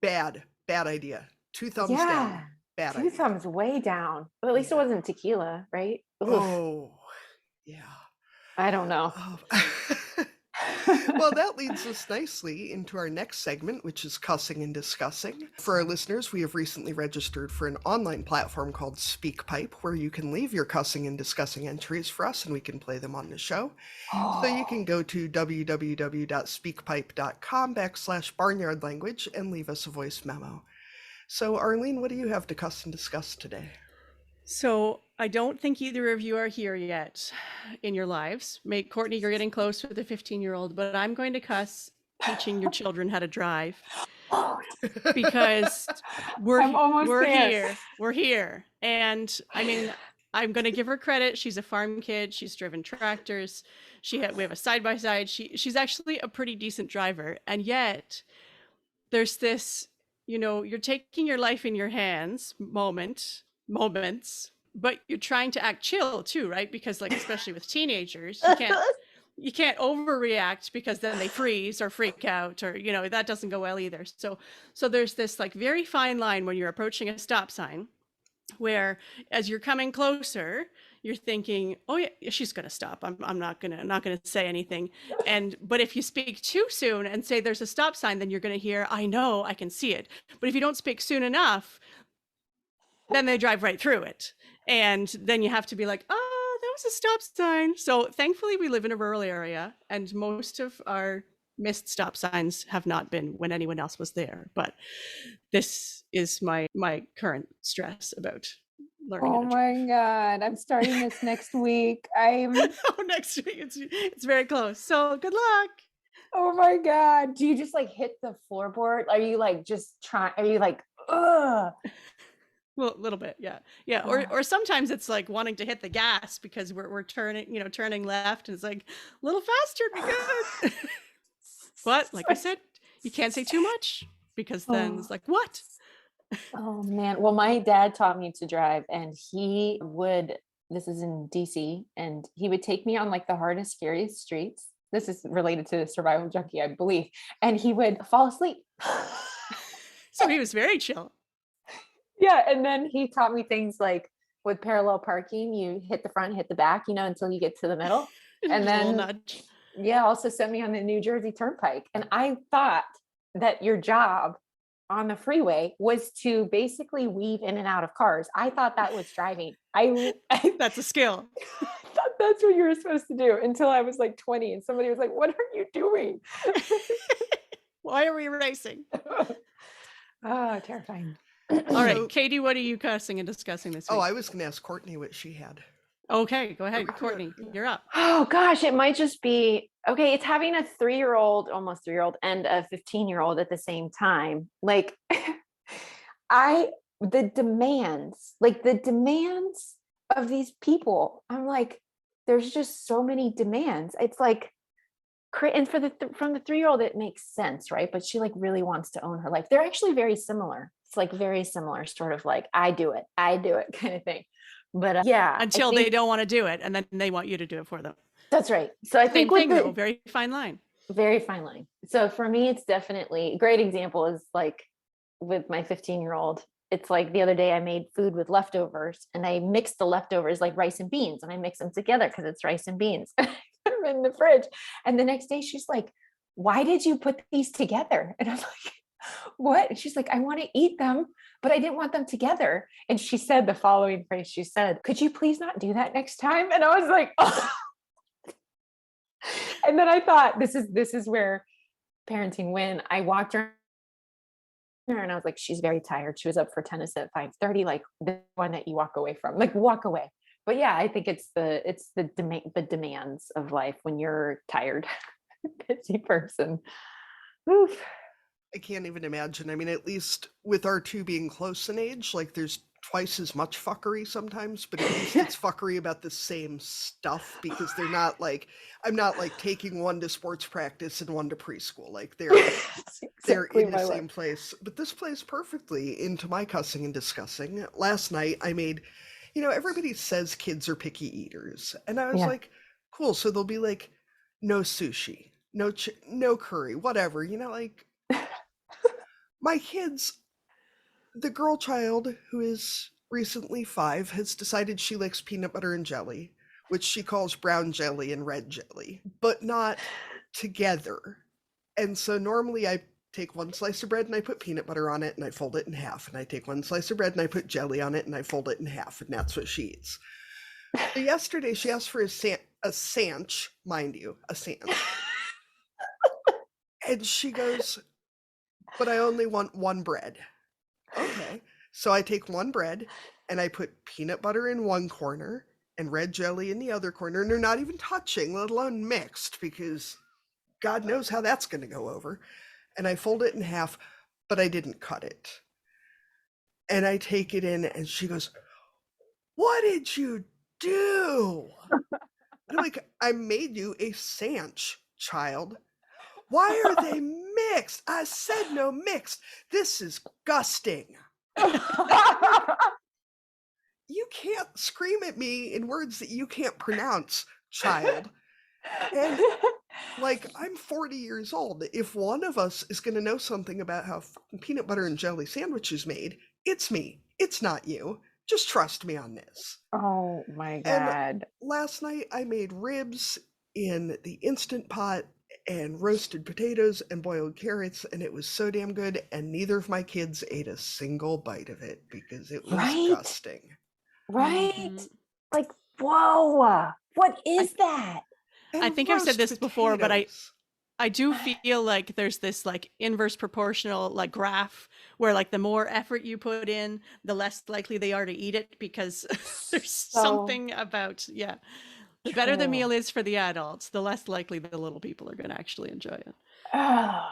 bad idea. 2 thumbs down. Bad idea. 2 thumbs way down. But at least it wasn't tequila, right? Oof. Oh, yeah. I don't know. Well, that leads us nicely into our next segment, which is Cussing and Discussing. For our listeners, we have recently registered for an online platform called SpeakPipe, where you can leave your cussing and discussing entries for us and we can play them on the show. So you can go to www.speakpipe.com/barnyardlanguage and leave us a voice memo. So Arlene, what do you have to cuss and discuss today? So I don't think either of you are here yet in your lives. Courtney, you're getting close with a 15-year-old, but I'm going to cuss teaching your children how to drive because I'm almost we're there. here. We're here. And I mean, I'm going to give her credit. She's a farm kid. She's driven tractors. We have a side by side. She's actually a pretty decent driver. And yet there's this, you're taking your life in your hands moments, but you're trying to act chill too, right? Because like, especially with teenagers, you can't overreact because then they freeze or freak out, or that doesn't go well either. So there's this like very fine line when you're approaching a stop sign where as you're coming closer, you're thinking, oh yeah, she's going to stop. I'm not going to say anything. But if you speak too soon and say there's a stop sign, then you're going to hear, I know, I can see it. But if you don't speak soon enough, then they drive right through it. And then you have to be like, oh, that was a stop sign. So thankfully we live in a rural area and most of our missed stop signs have not been when anyone else was there. But this is my current stress about learning. Oh my God. I'm starting this next week. Next week. It's very close. So good luck. Oh my God. Do you just like hit the floorboard? Are you like ugh? Well, a little bit, yeah. Or sometimes it's like wanting to hit the gas because we're turning left, and it's like a little faster would be good. But like I said, you can't say too much because then it's like, what? Oh man. Well, my dad taught me to drive, and this is in DC, and he would take me on like the hardest, scariest streets. This is related to the survival junkie, I believe. And he would fall asleep. So he was very chill. Yeah. And then he taught me things like with parallel parking, you hit the front, hit the back, until you get to the middle. And then nudge. Also sent me on the New Jersey Turnpike. And I thought that your job on the freeway was to basically weave in and out of cars. I thought that was driving. That's a skill. I thought that's what you were supposed to do until I was like 20 and somebody was like, what are you doing? Why are we racing? Oh, terrifying. All right, Katie, what are you cussing and discussing this week? Oh, I was going to ask Courtney what she had. Okay, go ahead, Courtney, you're up. Oh gosh, it might just be, okay, it's having a 3-year-old, almost 3-year-old, and a 15-year-old at the same time. Like the demands of these people, I'm like, there's just so many demands. It's like, and from the 3-year-old, it makes sense, right? But she like really wants to own her life. They're actually very similar. It's like very similar, sort of like, I do it kind of thing. But yeah, until they don't want to do it, and then they want you to do it for them. That's right. So I think though, very fine line. Very fine line. So for me, it's definitely a great example is like with my 15-year-old. It's like the other day I made food with leftovers, and I mixed the leftovers like rice and beans, and I mix them together because it's rice and beans. Put them in the fridge, and the next day she's like, "Why did you put these together?" And I'm like, what? And she's like, I want to eat them, but I didn't want them together. And she said the following phrase. She said, could you please not do that next time? And I was like, oh. And then I thought, this is where parenting win. I walked her and I was like, she's very tired. She was up for tennis at 5:30, like the one that you walk away from, like walk away. But yeah, I think it's the demands of life when you're tired, busy person. Oof. I can't even imagine. I mean, at least with our two being close in age, like there's twice as much fuckery sometimes, but at least it's fuckery about the same stuff because they're not like, I'm not like taking one to sports practice and one to preschool. Like they're in the same place. But this plays perfectly into my cussing and discussing. Last night I made, everybody says kids are picky eaters. And I was like, cool. So they'll be like, no sushi, no curry, whatever, like, my kids, the girl child who is recently 5 has decided she likes peanut butter and jelly, which she calls brown jelly and red jelly, but not together. And so normally I take one slice of bread and I put peanut butter on it and I fold it in half. And I take one slice of bread and I put jelly on it and I fold it in half. And that's what she eats. So yesterday she asked for a sanch, mind you, a sanch. And she goes, but I only want one bread. Okay. So I take one bread and I put peanut butter in one corner and red jelly in the other corner, and they're not even touching, let alone mixed, because God knows how that's going to go over. And I fold it in half, but I didn't cut it. And I take it in, and she goes, "What did you do?" And I'm like, "I made you a sandwich, child. Why are they mixed? I said no mixed. This is disgusting." You can't scream at me in words that you can't pronounce, child. And like, I'm 40 years old. If one of us is going to know something about how fucking peanut butter and jelly sandwich is made, it's me. It's not you. Just trust me on this. Oh my And God. last night I made ribs in the Instant Pot and roasted potatoes and boiled carrots, and it was so damn good, and neither of my kids ate a single bite of it because it was Right? disgusting. Right? Mhm. Like, whoa. What is that? I And think I've said roast this before, but potatoes. I do feel like there's this like inverse proportional like graph where like the more effort you put in, the less likely they are to eat it because there's So something about, the better the true. meal is for the adults, the less likely the little people are going to actually enjoy it. Oh,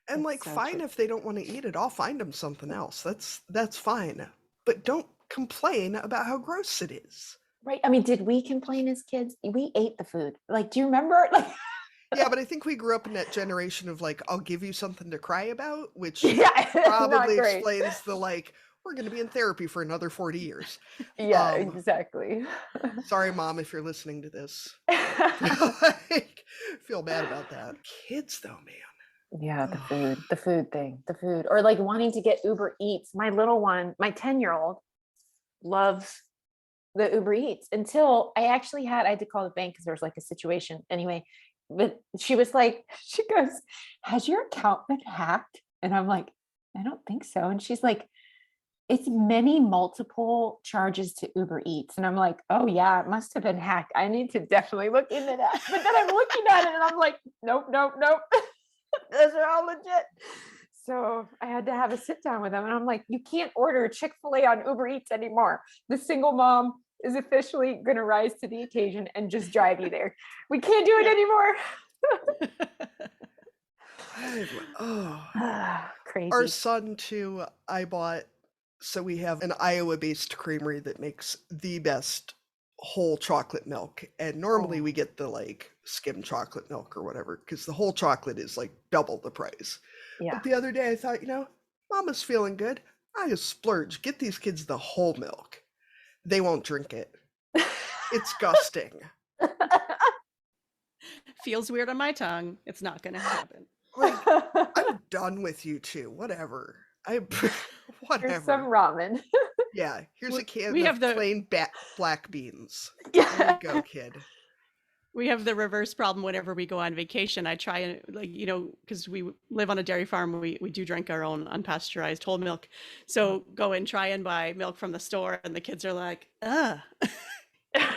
And it's like, so fine, true. if they don't want to eat it, I'll find them something else. That's fine. But don't complain about how gross it is. Right. I mean, did we complain as kids? We ate the food. Like, do you remember? Like, Yeah, but I think we grew up in that generation of like, I'll give you something to cry about, which yeah, not probably great. explains the like, we're going to be in therapy for another 40 years. Yeah, Um, exactly. Sorry, Mom, if you're listening to this. Like, feel bad about that. Kids, though, man. Yeah, the food thing, the food, or like wanting to get Uber Eats. My little one, my 10-year-old loves the Uber Eats until I had to call the bank because there was like a situation anyway. But she was like, she goes, "Has your account been hacked?" And I'm like, "I don't think so." And she's like, "It's many multiple charges to Uber Eats." And I'm like, "Oh yeah, it must have been hacked. I need to definitely look into that." But then I'm looking at it and I'm like, "Nope, nope, nope." Those are all legit. So I had to have a sit down with them. And I'm like, "You can't order Chick-fil-A on Uber Eats anymore. The single mom is officially going to rise to the occasion and just drive you there. We can't do it anymore." Our Crazy. son, too, I bought. So we have an Iowa-based creamery that makes the best whole chocolate milk. And normally Oh, we get the like skim chocolate milk or whatever, because the whole chocolate is like double the price. yeah. But the other day I thought, Mama's feeling good. I just splurge. Get these kids the whole milk. They won't drink it. It's gusting. Feels weird on my tongue. It's not going to happen. Like, I'm done with you two. Whatever. Here's Whatever. some ramen. Yeah, here's a can We of have the plain black beans. Yeah. There you go, kid. we have the reverse problem whenever we go on vacation. I try and because we live on a dairy farm, we do drink our own unpasteurized whole milk. So go and try and buy milk from the store, and the kids are like, "Ugh, I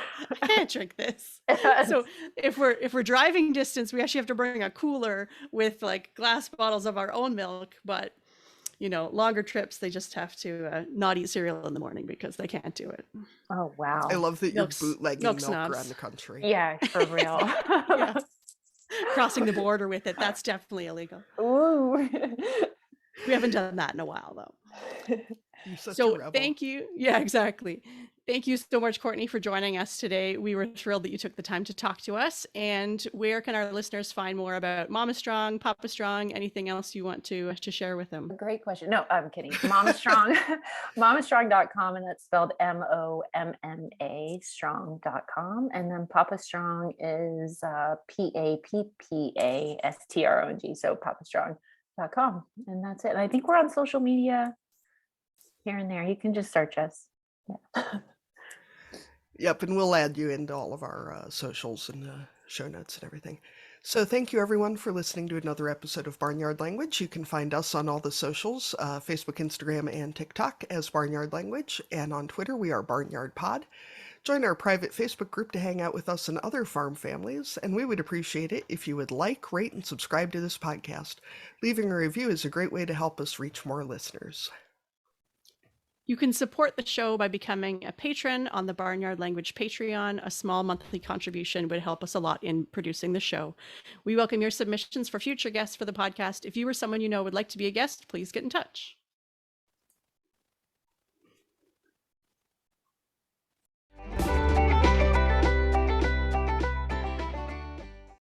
can't drink this." So if we're driving distance, we actually have to bring a cooler with like glass bottles of our own milk. But longer trips, they just have to not eat cereal in the morning because they can't do it. Oh, wow. I love that you're Milk bootlegging milk snobs. around the country. Yeah, for real. Yeah. Crossing the border with it, that's definitely illegal. Ooh. We haven't done that in a while, though. You're such a So rebel. thank you. Yeah, exactly. Thank you so much, Courtney, for joining us today. We were thrilled that you took the time to talk to us. And where can our listeners find more about MommaStrong, PapaStrong, anything else you want to share with them? Great question. No, I'm kidding. MommaStrong, MommaStrong.com, and that's spelled MOMMA strong.com. And then PapaStrong is PAPPASTRONG. So PapaStrong.com. And that's it. And I think we're on social media here and there. You can just search us. Yeah. Yep, and we'll add you into all of our socials and show notes and everything. So thank you, everyone, for listening to another episode of Barnyard Language. You can find us on all the socials, Facebook, Instagram, and TikTok as Barnyard Language, and on Twitter, we are Barnyard Pod. Join our private Facebook group to hang out with us and other farm families, and we would appreciate it if you would like, rate, and subscribe to this podcast. Leaving a review is a great way to help us reach more listeners. You can support the show by becoming a patron on the Barnyard Language Patreon. A small monthly contribution would help us a lot in producing the show. We welcome your submissions for future guests for the podcast. If you or someone you know would like to be a guest, please get in touch.